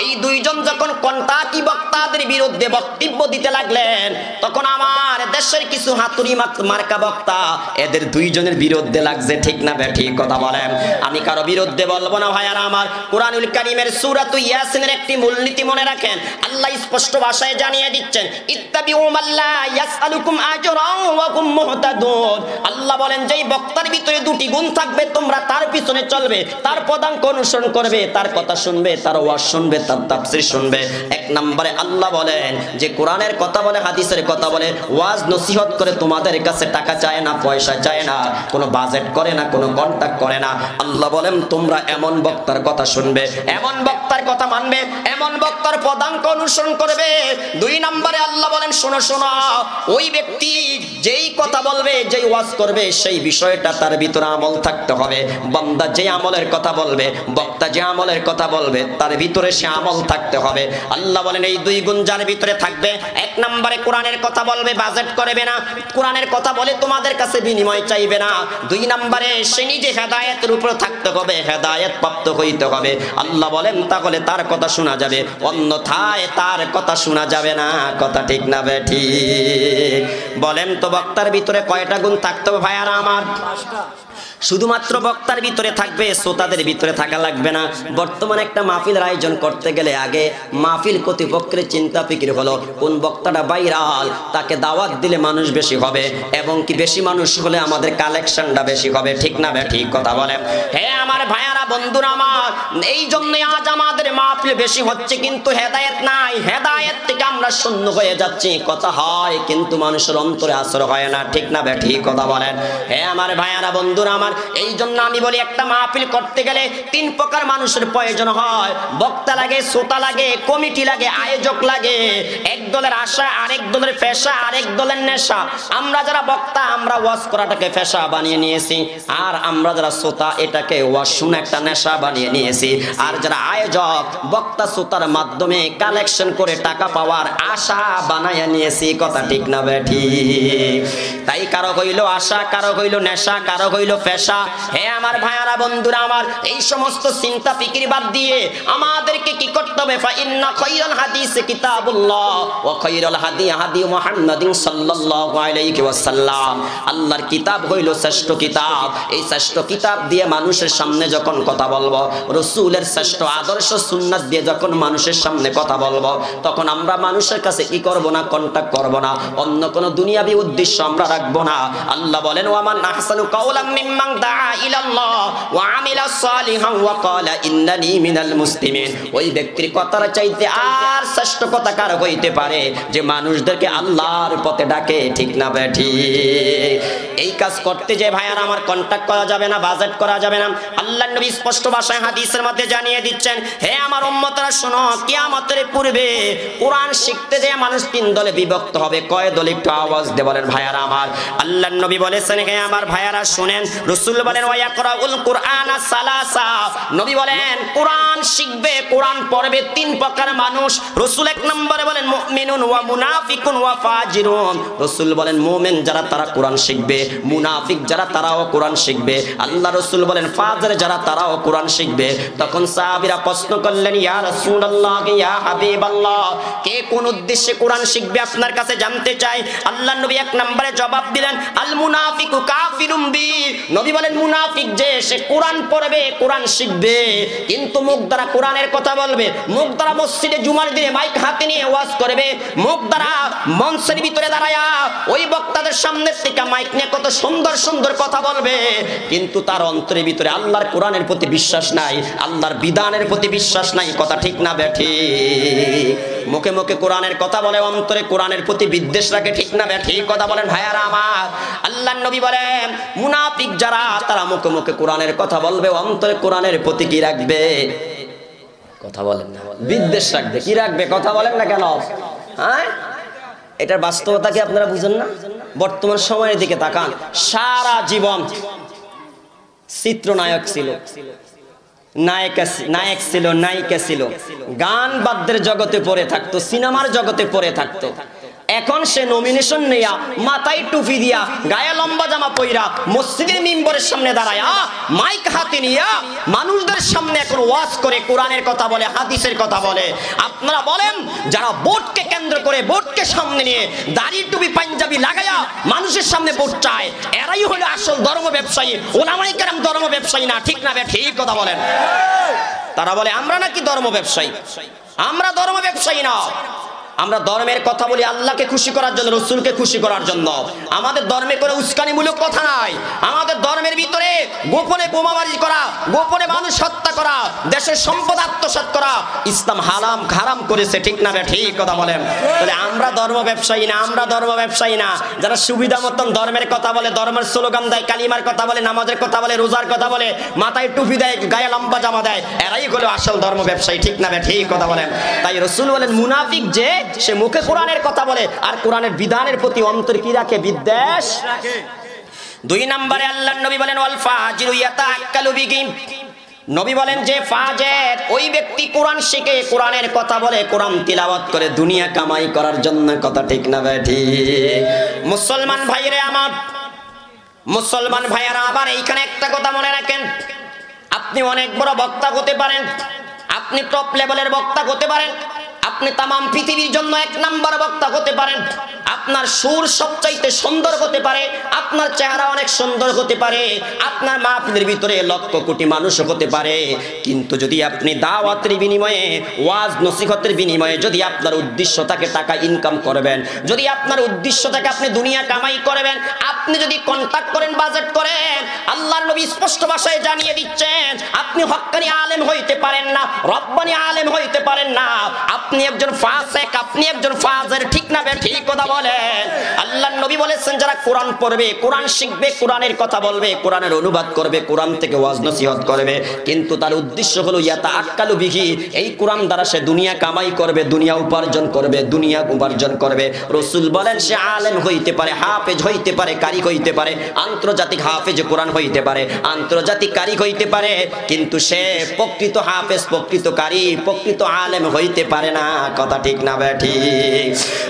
এই 2 জন যখন কন্টাকি বক্তাদের বিরুদ্ধে বক্তব্য দিতে লাগলেন, তখন আমার দেশের কিছু হাতুড়ি মার্কা বক্তা এদের 2 জনের বিরুদ্ধে লাগছে, ঠিক না বেঠিক কথা বলেন? আমি কারো বিরুদ্ধে বলবো না ভাইয়ারা আমার। কুরআনুল কারীমের সূরাতু ইয়াসিনের একটি মূলনীতি মনে রাখেন, আল্লাহ স্পষ্ট ভাষায় জানিয়ে দিচ্ছেন, ইত্তাবিউ মাল্লা ইয়াসআলুকুম আজরান ওয়া কুম মুহতাদুন। আল্লাহ বলেন যেই বক্তার ভিতরে 2টি গুণ থাকবে, তোমরা তার পিছনে চলবে, তার পদাঙ্ক অনুসরণ করবে, তার কথা শুনবে, তার ওয়াজ শুনবে, তার তাফসীর শুনবে। 1 নম্বরে আল্লাহ বলেন যে কোরআনের কথা বলে, হাদিসের কথা বলে, ওয়াজ নসিহত করে, তোমাদের কাছে টাকা চায় না, পয়সা চায় না, কোনো বাজেট করে না, কোনো কন্টাক্ট করে না। আল্লাহ বলেন তোমরা এমন বক্তার কথা শুনবে, এমন বক্তার কথা মানবে, এমন বক্তার পদাঙ্ক অনুসরণ করবে। 2 নম্বরে আল্লাহ বলেন শোনো শোনো, ওই ব্যক্তি যেই কথা বলবে, যেই ওয়াজ করবে, সেই বিষয়টা তার ভিতরে আমল থাকতে হবে। বান্দা যে আমলের কথা বলবে, বক্তা যে আমলের কথা বলবে, তার ভিতরে সে আমল থাকতে হবে। আল্লাহ বলেন এই 2 গুণ যার ভিতরে থাকবে, 1 নম্বরে কোরআনের কথা বলবে, বাজেট করবে না, কোরআনের কথা বলে তোমাদের কাছে বিনিময় চাইবে না। 2 নম্বরে সে নিজে হেদায়েতের উপর থাকতে হবে, হেদায়েত প্রাপ্ত হইতে হবে। আল্লাহ বলেন তাহলে তার কথা শোনা যাবে, অন্যথায় তার কথা শোনা যাবে না। কথা ঠিক না বেঠিক? বলেন তো বক্তার ভিতরে কয়টা গুণ থাকতে হবে ভাইয়ারা আমার? শুধুমাত্র বক্তার ভিতরে থাকবে, শ্রোতাদের ভিতরে থাকা লাগবে না। বর্তমানে একটা মাহফিলের আয়োজন করতে গেলে আগে মাহফিল কর্তৃপক্ষের চিন্তা ফিকির হলো কোন বক্তা বক্তাটা ভাইরাল, তাকে দাওয়াত দিলে মানুষ বেশি হবে, এবং কি বেশি মানুষ হলে আমাদের কালেকশনটা বেশি হবে, ঠিক না ভাই? ঠিক কথা বলেন। হে আমার ভাইয়ারা, বন্ধুরা আমার, এই জন্য আজ আমাদের মাহফিল বেশি হচ্ছে, কিন্তু হেদায়েত নাই। হেদায়েত থেকে আমরা শূন্য হয়ে যাচ্ছি। কথা হয় কিন্তু মানুষের অন্তরে আসর হয় না, ঠিক না ভাই? ঠিক কথা বলেন। হে আমার ভাইয়ারা, বন্ধুরা আমার, এই জন্য আমি বলি একটা মাহফিল করতে গেলে 3 প্রকার মানুষের প্রয়োজন হয়। বক্তা লাগে, শ্রোতা লাগে, কমিটি লাগে, আয়োজক লাগে। এক দলের আশা, আরেক দলের পেশা, আরেক দলের নেশা। আমরা যারা বক্তা, আমরা ওয়াজ করাটাকে পেশা বানিয়ে নিয়েছি, আর আমরা যারা শ্রোতা এটাকে ওয়াজ শুনে একটা নেশা বানিয়ে নিয়েছি। আর যারা আয়োজক, বক্তা শ্রোতার মাধ্যমে কালেকশন করে টাকা পাওয়ার আশা বানাইয়া নিয়েছি। কথা ঠিক না বেঠি? তাই কারো হইল আশা, কারো হইল নেশা, কারো হইল পেশা। হে আমার ভাইয়ারা, বন্ধুরা আমার, এই সমস্ত চিন্তা ফিকির বাদ দিয়ে আমাদেরকে কি করতে হবে? ফাইন্না খায়রাল হাদিসে কিতাবুল্লাহ ওয়া খায়রাল হাদি হাদি মুহাম্মাদিন সাল্লাল্লাহু আলাইহি ওয়াসাল্লাম। আল্লাহর কিতাব হইল শ্রেষ্ঠ কিতাব। এই শ্রেষ্ঠ কিতাব দিয়ে মানুষের সামনে যখন কথা বলবো, রাসূলের শ্রেষ্ঠ আদর্শ সুন্নাত দিয়ে যখন মানুষের সামনে কথা বলবো, তখন আমরা মানুষের কাছে কি করব না? কন্টাক্ট করব না, অন্য কোন দুনিয়াবি উদ্দেশ্য আমরা রাখবো না। আল্লাহ বলেন, ওয়া মান আহসানু কাওলাম মিম্মান দাআ ইলাল্লাহ ওয়া আমিলা সালিহান ওয়া ক্বালা ইন্নানি মিনাল মুসলিমিন। ওই ব্যক্তির কথার চাইতে আর শ্রেষ্ঠ কথা কার হইতে পারে যে মানুষদেরকে আল্লাহর পথে ডাকে, ঠিক না বেঠি? এই কাজ করতে যে ভাইয়ারা আমার কন্টাক্ট করা যাবে না, বাজেট করা যাবে না। আল্লাহর নবী স্পষ্ট ভাষায় হাদিসের মধ্যে জানিয়ে দিচ্ছেন, হে আমার উম্মতরা শোনো, কিয়ামতের পূর্বে কোরআন শিখতে যে মানুষ 3 দলে বিভক্ত হবে। কয় দল? একটু আওয়াজ দিয়ে বলেন ভাইয়ারা আমার। আল্লাহর নবী বলেছেন, হে আমার ভাইয়ারা শুনেন, রাসূল বলেন, ওয়া ইয়াকরাউল কুরআনা সালাসা। নবী বলেন কোরআন শিখবে, কোরআন পড়বে 3 প্রকার মানুষ। রাসূল 1 নম্বরে বলেন মুমিনুন ওয়া মুনাফিকুন ওয়া ফাজিরুন। রাসূল বলেন মুমিন যারা তারা কোরআন শিখবে, মুনাফিক যারা তারাও কোরআন শিখবে। আল্লাহ রাসূল বলেন ফাজির যারা তারাও কোরআন শিখবে। তখন সাহাবীরা প্রশ্ন করলেন, ইয়া রাসূলুল্লাহ, ইয়া হাবিবাল্লাহ, কে কোন উদ্দেশ্যে কোরআন শিখবে আপনার কাছে জানতে চাই। আল্লাহর নবী 1 নম্বরে জবাব দিলেন, আল মুনাফিকু কাফিরুম বি। নবী বলেন মুনাফিক যে, সে কোরআন পড়বে, কোরআন শিখবে, কিন্তু মুখ দ্বারা কোরআনের কথা বলবে, মুখ দ্বারা মসজিদে জুমার দিনে মাইক হাতে নিয়ে ওয়াজ করবে, মুখ দ্বারা মঞ্চের ভিতরে দাঁড়ায়া ওই বক্তাদের সামনে থেকে মাইক নিয়ে কত সুন্দর সুন্দর কথা বলবে, কিন্তু তার অন্তরের ভিতরে আল্লাহর কোরআনের প্রতি বিশ্বাস নাই, আল্লাহর বিধানের প্রতি বিশ্বাস নাই। কথা ঠিক না বেঠি? মুখে মুখে কোরআনের কথা বলে, অন্তরে কোরআনের প্রতি বিদ্বেষ রাখে, ঠিক না বেঠি? কথা বলেন ভাইয়ারা আমার। আল্লাহর নবী বলেন মুনাফিক যারা, তারা মুখে মুখে কোরআনের কথা বলবে, অন্তরে কোরআনের প্রতি কি রাখবে? কথা বলেন না, বিদ্বেষ রাখবে। কি রাখবে? কথা বলেন না কেন? হ্যাঁ, এটার বাস্তবতা কি আপনারা বুঝেন না? বর্তমান সময়ের দিকে তাকান, সারা জীবন চিত্রনায়ক ছিল, নায়ক ছিল, নায়িকা ছিল, গান বাদ্যের জগতে পড়ে থাকতো, সিনেমার জগতে পড়ে থাকতো। এখন সে নমিনেশন নেয়া, মাথায় টুপি দিয়া, গায়ে লম্বা জামা পইরা, মসজিদের মিম্বরের সামনে দাঁড়ায়া, মাইক হাতে নিয়া মানুষদের সামনে এখন ওয়াজ করে, কোরআনের কথা বলে, হাদিসের কথা বলে। আপনারা বলেন, যারা ভোটকে কেন্দ্র করে, ভোটকে সামনে নিয়ে দাড়ি টুপি পাঞ্জাবি লাগায়া মানুষের সামনে ভোট চায়, এরাই হলো আসল ধর্ম ব্যবসায়ী। ওলামায়ে কেরাম ধর্ম ব্যবসায়ী না, ঠিক না? ঠিক কথা বলেন। তারা বলে আমরা নাকি ধর্ম ব্যবসায়ী। আমরা ধর্ম ব্যবসায়ী না, আমরা ধর্মের কথা বলি আল্লাহকে খুশি করার জন্য, রাসূলকে খুশি করার জন্য। আমাদের ধর্মে কোনো উস্কানিমূলক কথা নাই। আমাদের ধর্মের ভিতরে গোপনে বোমাবাজি করা, গোপনে মানুষ হত্যা করা, দেশের সম্পদ আত্মসাৎ করা ইসলাম হারাম করেছে, ঠিক না? ঠিক কথা বলেন। তাহলে আমরা ধর্ম ব্যবসায়ী না, আমরা ধর্ম ব্যবসায়ী না। যারা সুবিধা মতন ধর্মের কথা বলে, ধর্মের স্লোগান দেয়, কালিমার কথা বলে, নামাজের কথা বলে, রোজার কথা বলে, মাথায় টুপি দেয়, গায়ে লম্বা জামা দেয়, এরাই হলো আসল ধর্ম ব্যবসায়ী, ঠিক না? ঠিক কথা বলেন। তাই রাসূল বলেন মুনাফিক যে, সে মুখে কোরআনের কথা বলে আর কোরআনের বিধানের প্রতি অন্তর কি রাখে? বিদ্বেষ রাখে। 2 নম্বরে আল্লাহর নবী বলেন ওয়াল ফাজিরু ইয়াতাআক্কালু বিহি। নবী বলেন যে ফাজের, ওই ব্যক্তি কোরআন শিখে, কোরআনের কথা বলে, কোরআন তিলাওয়াত করে দুনিয়া কামাই করার জন্য। কথা ঠিক না ঠিক? মুসলমান ভাইরে আমার, মুসলমান ভাইয়েরা আবার এইখানে একটা কথা মনে রাখেন, আপনি অনেক বড় বক্তা হতে পারেন, আপনি টপ লেভেলের বক্তা হতে পারেন, আপনি তামাম পৃথিবীর জন্য 1 নাম্বার বক্তা হতে পারেন, আপনার সুর সবচাইতে সুন্দর হতে পারে, আপনার চেহারা অনেক সুন্দর হতে পারে, আপনার মাহফিলের ভিতরে লক্ষ কোটি মানুষ হতে পারে, কিন্তু যদি আপনি দাওয়াতের বিনিময়ে, ওয়াজ নসিহতের বিনিময়ে যদি আপনার উদ্দেশ্য থাকে টাকা ইনকাম করবেন, যদি আপনার উদ্দেশ্য থাকে আপনি দুনিয়া কামাই করবেন, আপনি যদি কন্টাক্ট করেন, বাজেট করেন, আল্লাহর নবী স্পষ্ট ভাষায় জানিয়ে দিচ্ছেন আপনি হক্কানি আলেম হইতে পারেন না, রব্বানি আলেম হইতে পারেন না, আপনি একজন ফাসিক, আপনি একজন ফাজির। ঠিক না বে ঠিক কথা বলেন? আল্লাহর নবী বলেছেন যারা কোরআন পড়বে, কোরআন শিখবে, কোরআনের কথা বলবে, কোরআনের অনুবাদ করবে, কোরআন থেকে ওয়াজ নসিহত করবে, কিন্তু তার উদ্দেশ্য হলো ইয়াতাআক্কালু বিহি, এই কোরআন দ্বারা সে দুনিয়া কামাই করবে, দুনিয়া উপার্জন করবে, দুনিয়া উপার্জন করবে। রাসূল বলেন সে আলেম হইতে পারে, হাফেজ হইতে পারে, কারি হইতে পারে, আন্তর্জাতিক হাফেজ কোরআন হইতে পারে, আন্তর্জাতিক কারি হইতে পারে, কিন্তু সে প্রকৃত হাফেজ, প্রকৃত কারি, প্রকৃত আলেম হইতে পারে না। কথা ঠিক না বেঠি?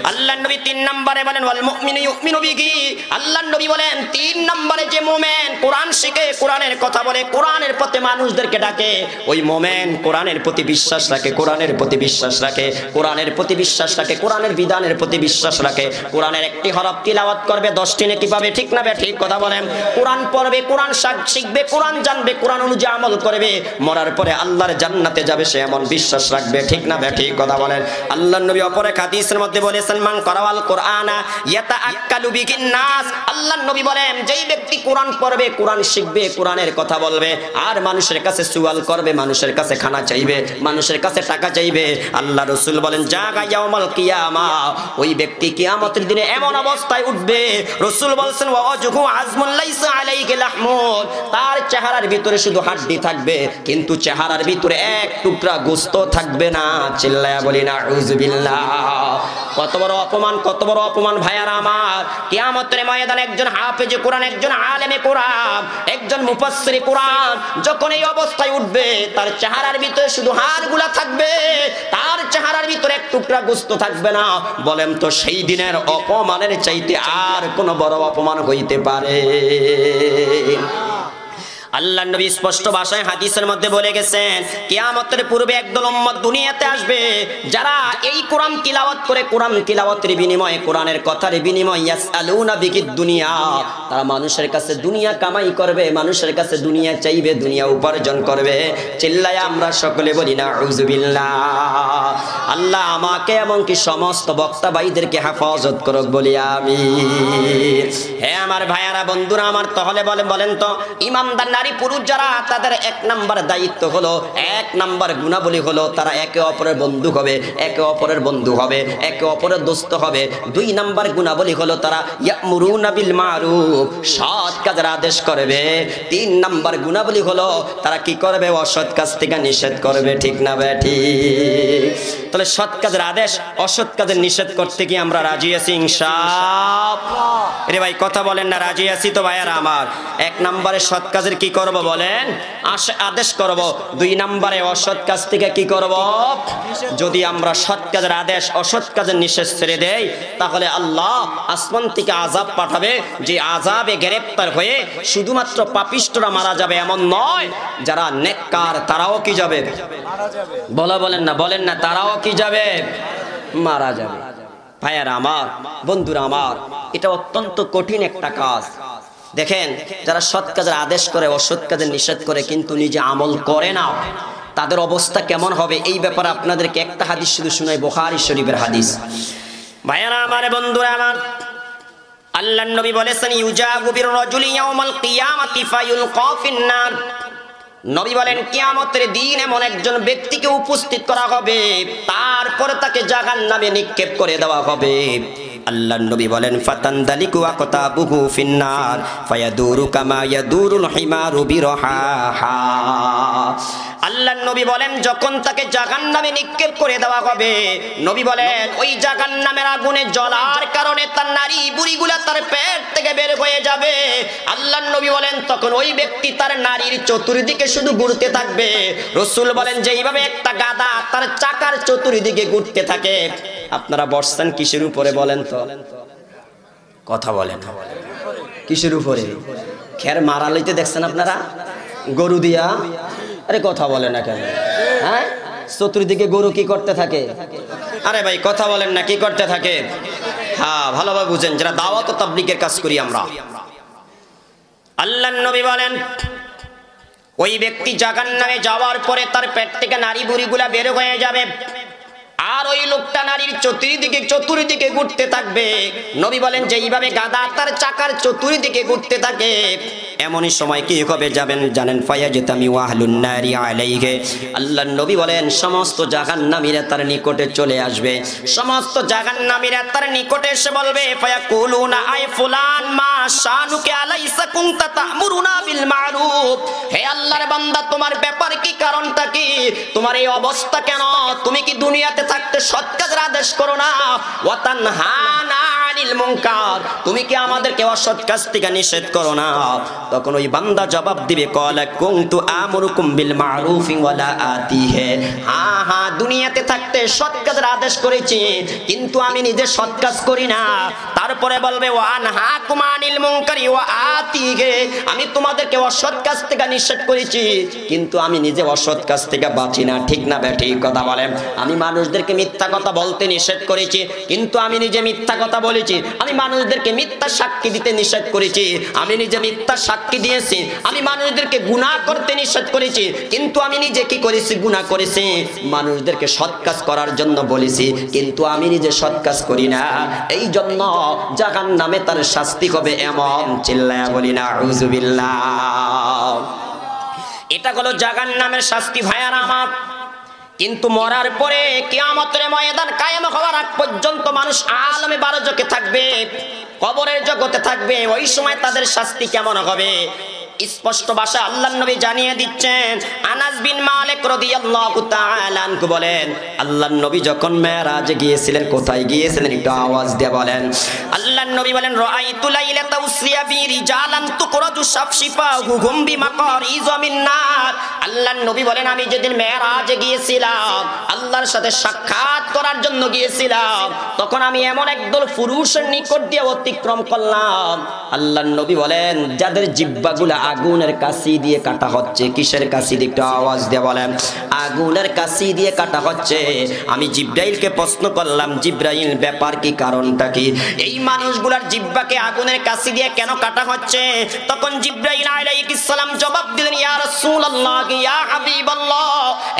আল্লাহর নবী 3 নম্বরে বলেন ওয়াল মুমিনু ইউমিনু বিহি, আল্লাহর নবী বলেন 3 নম্বরে যে মুমিন কোরআন শিখে, কোরআনের কথা বলে, কোরআনের পথে মানুষদেরকে ডাকে, ওই মুমিন কোরআনের প্রতি বিশ্বাস রাখে, কোরআনের প্রতি বিশ্বাস রাখে, কোরআনের প্রতি বিশ্বাস রাখে, কোরআনের বিধানের প্রতি বিশ্বাস রাখে, কোরআনের একটি হরফ তিলাওয়াত করবে 10টি নেকি পাবে। ঠিক না বে ঠিক কথা বলেন? কোরআন পড়বে, কোরআন শিখবে, কোরআন জানবে, কোরআন অনুযায়ী আমল করবে, মরার পরে আল্লাহর জান্নাতে যাবে, সে এমন বিশ্বাস রাখবে। ঠিক না বে ঠিক কথা বলেন? আল্লাহর নবী অপর এক হাদিসের মধ্যে বলেছেন মান করাওয়াল কোরআনা ইয়াতাআক্কালু বিহিন নাস, আল্লাহর নবী বলেন যেই ব্যক্তি কোরআন পড়বে, কোরআন শিখবে, কোরআনের কথা বলবে, আর মানুষের কাছে সুয়াল করবে, মানুষের কাছে খানা চাইবে, মানুষের কাছে টাকা চাইবে, আল্লাহ রাসূল বলেন জাগা ইয়াউমাল কিয়ামা, ওই ব্যক্তি কিয়ামতের দিনে এমন অবস্থায় উঠবে, রাসূল বলেন ওয়াজহু আজমুন লাইসা আলাইহি লাহমুন, তার চেহারার ভিতরে শুধু হাড্ডি থাকবে, কিন্তু চেহারার ভিতরে এক টুকরা গোশত থাকবে না। চিল্লায়া বলি না আউযুবিল্লাহ। কত বড় অপমান, কত বড় অপমান ভাইয়ারা আমার! কিয়ামতের ময়দানে একজন হাফেজে কোরআন, একজন আলেমে কোরআন, একজন মুফাসসিরে কোরআন যখন এই অবস্থায় উঠবে, তার চেহারার ভিতরে শুধু হাড়গুলা থাকবে, তার চেহারার ভিতরে এক টুকরা গোশত থাকবে না। বলেন তো সেই দিনের অপমানের চাইতে আর কোন বড় অপমান হইতে পারে? আল্লাহর নবী স্পষ্ট ভাষায় হাদিসের মধ্যে বলে গেছেন কিয়ামতের পূর্বে একদল উম্মত দুনিয়াতে আসবে যারা এই কোরআন তিলাওয়াত করে, কোরআন তিলাওয়াতের বিনিময়ে, কোরআনের কথার বিনিময়ে ইয়াসআলুনা বিকিদ দুনিয়া, তারা মানুষের কাছে দুনিয়া কামাই করবে, মানুষের কাছে দুনিয়া চাইবে, দুনিয়া উপার্জন করবে। চিল্লায় আমরা সকলে বলি না আউযুবিল্লাহ। আল্লাহ আমাকে এবং কি সমস্ত বক্তা ভাইদেরকে হেফাজত করুক বলি আমিন। হে আমার ভাইয়ারা, বন্ধুরা আমার, তাহলে বলেন তো ইমানদার নারী পুরুষ যারা, তাদের 1 নাম্বার দায়িত্ব হলো, 1 নাম্বার গুণাবলী হলো তারা একে অপরের বন্ধু হবে, একে অপরের বন্ধু হবে, একে অপরের দোস্ত হবে। 2 নাম্বার গুণাবলী হলো তারা ইয়ামুরুনা বিল মারুফ, সৎ কাজের আদেশ করবে। 3 নাম্বার গুণাবলী হলো তারা কি করবে? অসৎ কাজ থেকে নিষেধ করবে। ঠিক না বেঠি? তাহলে সৎ কাজের আদেশ, অসৎ কাজের নিষেধ করতে কি আমরা রাজি আছি ইনশাআল্লাহ? রে ভাই কথা বলেন না, রাজি আছি তো ভাইয়ারা আমার? 1 নম্বরে সৎ কাজের কি করব বলেন? আদেশ করব। 2 নম্বরে অসৎ কাজ থেকে কি করব? যদি আমরা সৎ কাজের আদেশ, অসৎ কাজের নিষেধ ছেড়ে দেই, তাহলে আল্লাহ আসমান থেকে আযাব পাঠাবে, যে আযাবে গ্রেফতার হয়ে শুধুমাত্র পাপিষ্ঠরা মারা যাবে এমন নয়, যারা নেককার তারাও কি যাবে? বলেন না, তারাও কি যাবে? মারা যাবে। ভাইয়ারা আমার, বন্ধুরা আমার, এটা অত্যন্ত কঠিন একটা কাজ। দেখেন, যারা সৎ কাজের আদেশ করে, অসৎ কাজের নিষেধ করে, কিন্তু নিজে আমল করে না, তাদের অবস্থা কেমন হবে? এই ব্যাপারে আপনাদেরকে একটা হাদিস শুধু শুনাই, বুখারী শরীফের হাদিস। ভাইয়ারা আমার, বন্ধুরা আমার, আল্লাহর নবী বলেছেন ইউজাগু বির রাজুলি ইয়াউমাল কিয়ামাতি ফায়ুলকা ফিন-নার, নবী বলেন কিয়ামতের দিন এমন একজন ব্যক্তিকে উপস্থিত করা হবে, তারপরে তাকে জাহান্নামে নিক্ষেপ করে দেওয়া হবে। আল্লাহর নবী বলেন ফাতানদালিকু আকতাবুহু ফিন-নার ফায়াদুরু কামা ইয়াদুরুল হিমারু বিরহাহা। আল্লাহর নবী বলেন যখন তাকে জাহান্নামে নিক্ষেপ করে দেওয়া হবে, নবী বলেন ওই জাহান্নামের আগুনে জ্বলার কারণে তার নারী বুড়িগুলা তার পেট থেকে বের হয়ে যাবে। আল্লাহর নবী বলেন তখন ওই ব্যক্তি তার নারীর চতুর্দিকে শুধু ঘুরতে থাকবে। রাসূল বলেন যে এইভাবে একটা গাধা তার চাকার চতুর্দিকে ঘুরতে থাকে। আপনারা বসছেন কিসের উপরে বলেন তো? কথা বলেন, কিসের উপরে? খের মারা লইতে দেখছেন আপনারা? গরু দিয়া? আরে কথা বলে না কেন? হ্যাঁ, চতুর্দিকে গরু কি করতে থাকে? আরে ভাই কথা বলেন না, কি করতে থাকে? হ্যাঁ ভালোভাবে বুঝেন, যারা দাওয়াত ও তাবলীগের কাজ করি আমরা। আল্লাহর নবী বলেন ওই ব্যক্তি জাহান্নামে যাওয়ার পরে তার পেট থেকে নারী বুড়িগুলা বের হয়ে যাবে, আর ওই লোকটা নারীর চতুর্দিকে ঘুরতে থাকবে। নবী বলেন যে এইভাবে গাদা তার চাকার চতুর্দিকে ঘুরতে থাকে, এমনই সময় কি হবে জানেন? ফায়াজতামি ওয়াহলুন নারি আলাইহি। আল্লাহর নবী বলেন সমস্ত জাহান্নামীরা তার নিকটে চলে আসবে। সমস্ত জাহান্নামীরা তার নিকটে এসে বলবে ফায়াকুলুনা আই ফুলান মা শানুকে আলাইসা কুনতা তা'মুরুনা বিল মারুফ। হে আল্লাহর বান্দা, তোমার ব্যাপার কি, কারণটা কি, তোমার এই অবস্থা কেন? তুমি কি দুনিয়াতে থাকতে সৎ কাজের আদেশ করো না? ওয়া তানহানা আনিল মুনকার, তুমি কি আমাদেরকে অসৎ কাজ থেকে নিষেধ করো না? তখন ওই বান্দা জবাব দিবে ক্বালা কুনতু আমুরুকুম বিল মারুফি ওয়া লা আতিহি। হ্যাঁ হ্যাঁ, দুনিয়াতে থাকতে সৎ কাজের আদেশ করেছি, কিন্তু আমি নিজে সৎ কাজ করি না। তারপরে বলবে ওয়া আনহাকুম আনিল মুনকারি ওয়া আতিহি, আমি তোমাদেরকে অসৎ কাজ থেকে নিষেধ করেছি, কিন্তু আমি নিজে অসৎ কাজ থেকে বাঁচি না। ঠিক না বেঠি কথা বলেন? আমি মানুষদেরকে মিথ্যা কথা বলতে নিষেধ করেছি, কিন্তু আমি নিজে মিথ্যা কথা বলেছি। আমি মানুষদেরকে মিথ্যা সাক্ষী দিতে নিষেধ করেছি, আমি নিজে মিথ্যা সাক্ষী দিয়েছি। আমি মানুষদেরকে গুনাহ করতে নিষেধ করেছি, কিন্তু আমি নিজে কি করেছি? গুনাহ করেছি। মানুষদেরকে সৎ কাজ করার জন্য বলেছি, কিন্তু আমি নিজে সৎ কাজ করি না। এই জন্য জাহান্নামে তার শাস্তি হবে এমন। চিল্লায়া বলি না আউযুবিল্লাহ। এটা হলো জাহান্নামের শাস্তি ভাইয়ারা আমার। কিন্তু মরার পরে কিয়ামতের ময়দান কায়েম হওয়ার আগ পর্যন্ত মানুষ আলমে বারজকে থাকবে, কবরের জগতে থাকবে। ওই সময় তাদের শাস্তি কেমন হবে স্পষ্ট ভাষায় আল্লাহর নবী জানিয়ে দিচ্ছেন। আনাস বিন মালিক রাদিয়াল্লাহু তাআলা আনহু বলেন, আল্লাহর নবী যখন মেরাজে গিয়েছিলেন, কোথায় গিয়েছিলেন একটু আওয়াজ দিয়ে বলেন। আল্লাহর নবী বলেন রাআইতু লাইলাতা উসরিয়া বি রিজালান তুকরাজু শাফশিফাহুম বিমাকারিজ মিন নার। আল্লাহর নবী বলেন আমি যেদিন মেরাজে গিয়েছিলাম, আল্লাহর সাথে সাক্ষাৎ করার জন্য গিয়েছিলাম, তখন আমি এমন একদল পুরুষের নিকট দিয়ে অতিক্রম করলাম। আল্লাহর নবী বলেন যাদের জিহ্বাগুলো আগুনের কাছি দিয়ে কাটা হচ্ছে। কিসের কাছি দিয়ে একটু আওয়াজ দিয়ে বলেন। আগুনের কাছি দিয়ে কাটা হচ্ছে। আমি জিব্রাইলকে প্রশ্ন করলাম, জিব্রাইল ব্যাপার কি, কারণটা কি? এই মানুষগুলার জিহ্বাকে আগুনের কাছি দিয়ে কেন কাটা হচ্ছে? তখন জিব্রাইল আলাইহিস সালাম জবাব দিলেন, ইয়া রাসূলুল্লাহ, ইয়া হাবিবাল্লাহ,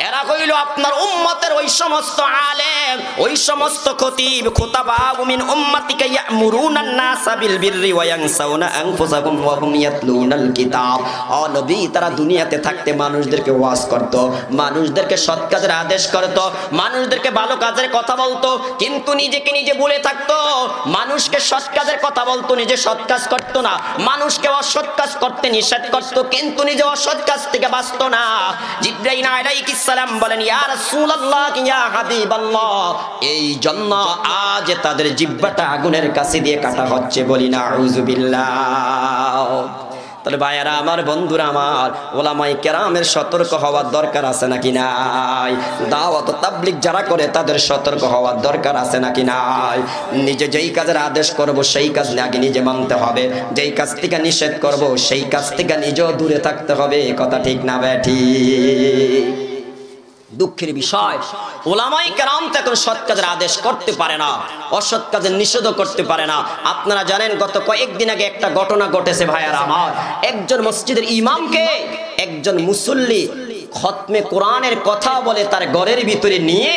এরা হইল আপনার উম্মতের ওই সমস্ত আলেম, ওই সমস্ত খতিব, খুতাবা মিন উম্মতিকা ইয়ামুরুনান নাসা বিল বিররি ওয়া ইয়ানসাউনা আনফুসাহুম ওয়া হুম ইয়াতলুনাল কিতাব। ও নবী, তারা দুনিয়াতে থাকতে মানুষদেরকে ওয়াজ করত, মানুষদেরকে সৎ কাজের আদেশ করত, মানুষদেরকে ভালো কাজের কথা বলতো, কিন্তু নিজেকে নিজে ভুলে থাকতো। মানুষকে সৎ কাজের কথা বলতো, নিজে সৎ কাজ করতো না। মানুষকে অসৎ কাজ করতে নিষেধ করতো, কিন্তু নিজে অসৎ কাজ থেকে বাঁচতো না। জিবরাইল আলাইহিস সালাম বলেন, ইয়া রাসূলুল্লাহ, ইয়া হাবিবাল্লাহ, এই জন্য আজ তাদের জিহ্বাটা আগুনের কাছে দিয়ে কাটা হচ্ছে। বলি না আউযুবিল্লাহ। তাহলে ভাইয়ারা আমার, বন্ধুরা আমার, ওলামায়ে কেরামের সতর্ক হওয়ার দরকার আছে নাকি নাই? দাওয়াত ও তাবলীগ যারা করে তাদের সতর্ক হওয়ার দরকার আছে নাকি নাই? নিজে যেই কাজের আদেশ করব সেই কাজ আগে নিজে মানতে হবে, যেই কাজ থেকে নিষেধ করব সেই কাজ থেকে নিজেও দূরে থাকতে হবে। কথা ঠিক না বেঠি? দুঃখের বিষয়, ওলামায়ে কেরাম তো এখন সৎ কাজের আদেশ করতে পারে না, অসৎ কাজের নিষেধও করতে পারে না। আপনারা জানেন গত কয়েকদিন আগে একটা ঘটনা ঘটেছে ভাইয়ারা আমার। একজন মসজিদের ইমামকে একজন মুসল্লি খতমে কোরআনের কথা বলে তার ঘরের ভিতরে নিয়ে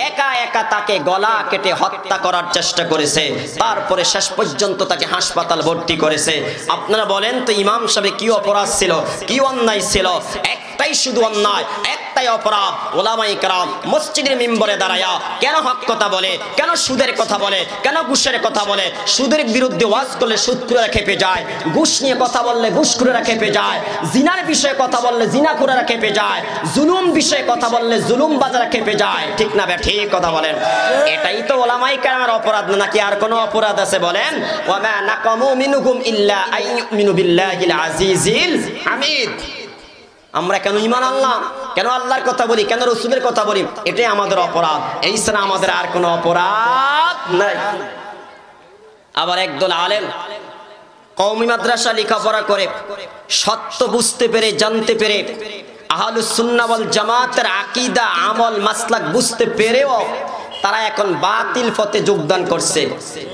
একা একা তাকে গলা কেটে হত্যা করার চেষ্টা করেছে। তারপরে শেষ পর্যন্ত তাকে হাসপাতাল ভর্তি করেছে। আপনারা বলেন তো ইমাম সাহেব কি অপরাধ ছিল, কি অন্যায় ছিল? একটাই শুধু অন্যায়, একটাই অপরাধ। ওলামায়ে কেরাম মসজিদের মিম্বরে দাঁড়ায়া কেন হক কথা বলে, কেন সুদের কথা বলে, কেন ঘুষের কথা বলে? সুদের বিরুদ্ধে ওয়াজ করলে সুদখোরেরা খেপে যায়, ঘুষ নিয়ে কথা বললে ঘুষখোরেরা খেপে যায়, জিনার বিষয়ে কথা বললে জিনাখোরেরা খেপে যায়, জুলুম বিষয়ে কথা বললে জুলুম বাজারা খেপে যায়। ঠিক না ভাই? ঠিক কথা বলেন। এটাই তো ওলামায়ে কেরামের অপরাধ না, নাকি আর কোনো অপরাধ আছে বলেন? ওয়া মা নাকামু মিনহুম ইল্লা আইয়ুমিনু বিল্লাহিল আজিজিল হামিদ। আমরা কেন ঈমান আনলাম, কেন আল্লাহর কথা বলি, কেন রাসূলের কথা বলি? এটাই আমাদের অপরাধ। এই ছাড়া আমাদের আর কোনো অপরাধ নাই। আবার একদল আলেম কওমি মাদ্রাসা লেখাপড়া করে সত্য বুঝতে পেরে, জানতে পেরে, আহলুস সুন্নাহ ওয়াল জামাতের আকীদা, আমল, মাসলাক বুঝতে পেরেও তারা এখন বাতিল পথে যোগদান করছে।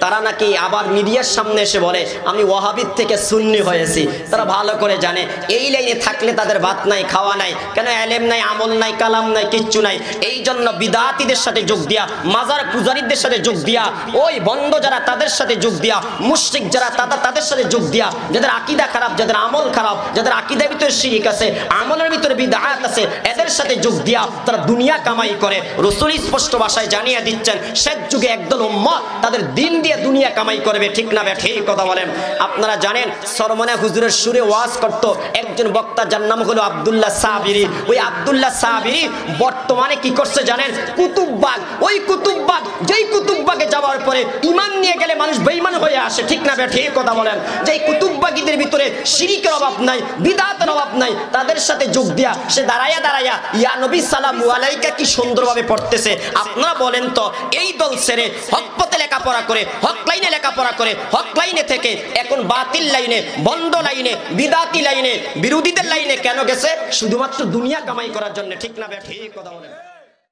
তারা নাকি আবার মিডিয়ার সামনে এসে বলে আমি ওয়াহাবির থেকে সুন্নি হয়েছি। তারা ভালো করে জানে এই লাইনে থাকলে তাদের ভাত নাই, খাওয়া নাই, কেন এলেম নাই, আমল নাই, কালাম নাই, কিচ্ছু নাই। এই জন্য বিদাতিদের সাথে যোগ দিয়া, মাজার পূজারীদের সাথে যোগ দিয়া, ওই বন্ধ যারা তাদের সাথে যোগ দিয়া, মুশরিক যারা তাদের সাথে যোগ দিয়া, যাদের আকীদা খারাপ, যাদের আমল খারাপ, যাদের আকীদার ভিতরে শিরক আছে, আমলের ভিতরে বিদআত আছে, এদের সাথে যোগ দিয়া তারা দুনিয়া কামাই করে। রাসূল স্পষ্ট ভাষায় জানিয়ে দিচ্ছেন শেষ যুগে একদল উম্মত তাদের দিন দিয়ে দুনিয়া কামাই করবে। ঠিক না ভাই? ঠিক কথা বলেন। আপনারা জানেন সরমনে হুজুরের সুরে ওয়াজ করত একজন বক্তা, যার নাম হলো আব্দুল্লাহ সাবিরি। ওই আব্দুল্লাহ সাবিরি বর্তমানে কি করছে জানেন? কুতুববাগ, ওই কুতুববাগ, যেই কুতুববাগে যাওয়ার পরে ঈমান নিয়ে গেলে মানুষ বেঈমান হয়ে আসে। ঠিক না ভাই? ঠিক কথা বলেন। যেই কুতুববাগীদের ভিতরে শিরকের অভাব নাই, বিদআতের অভাব নাই, তাদের সাথে যোগ দিয়া সে দাঁড়ায়া দাঁড়ায়া ইয়া নবী সালামু আলাইকা কি সুন্দরভাবে পড়তেছে। আপনারা বলেন তো এই দল ছেড়ে হক পথে লেখাপড়া করে, হক লাইনে লেখাপড়া করে, হক লাইনে থেকে এখন বাতিল লাইনে, বন্ধ লাইনে, বিদাতি লাইনে, বিরোধীদের লাইনে কেন গেছে? শুধুমাত্র দুনিয়া কামাই করার জন্য। ঠিক না ভাই? ঠিক কথা বলেন।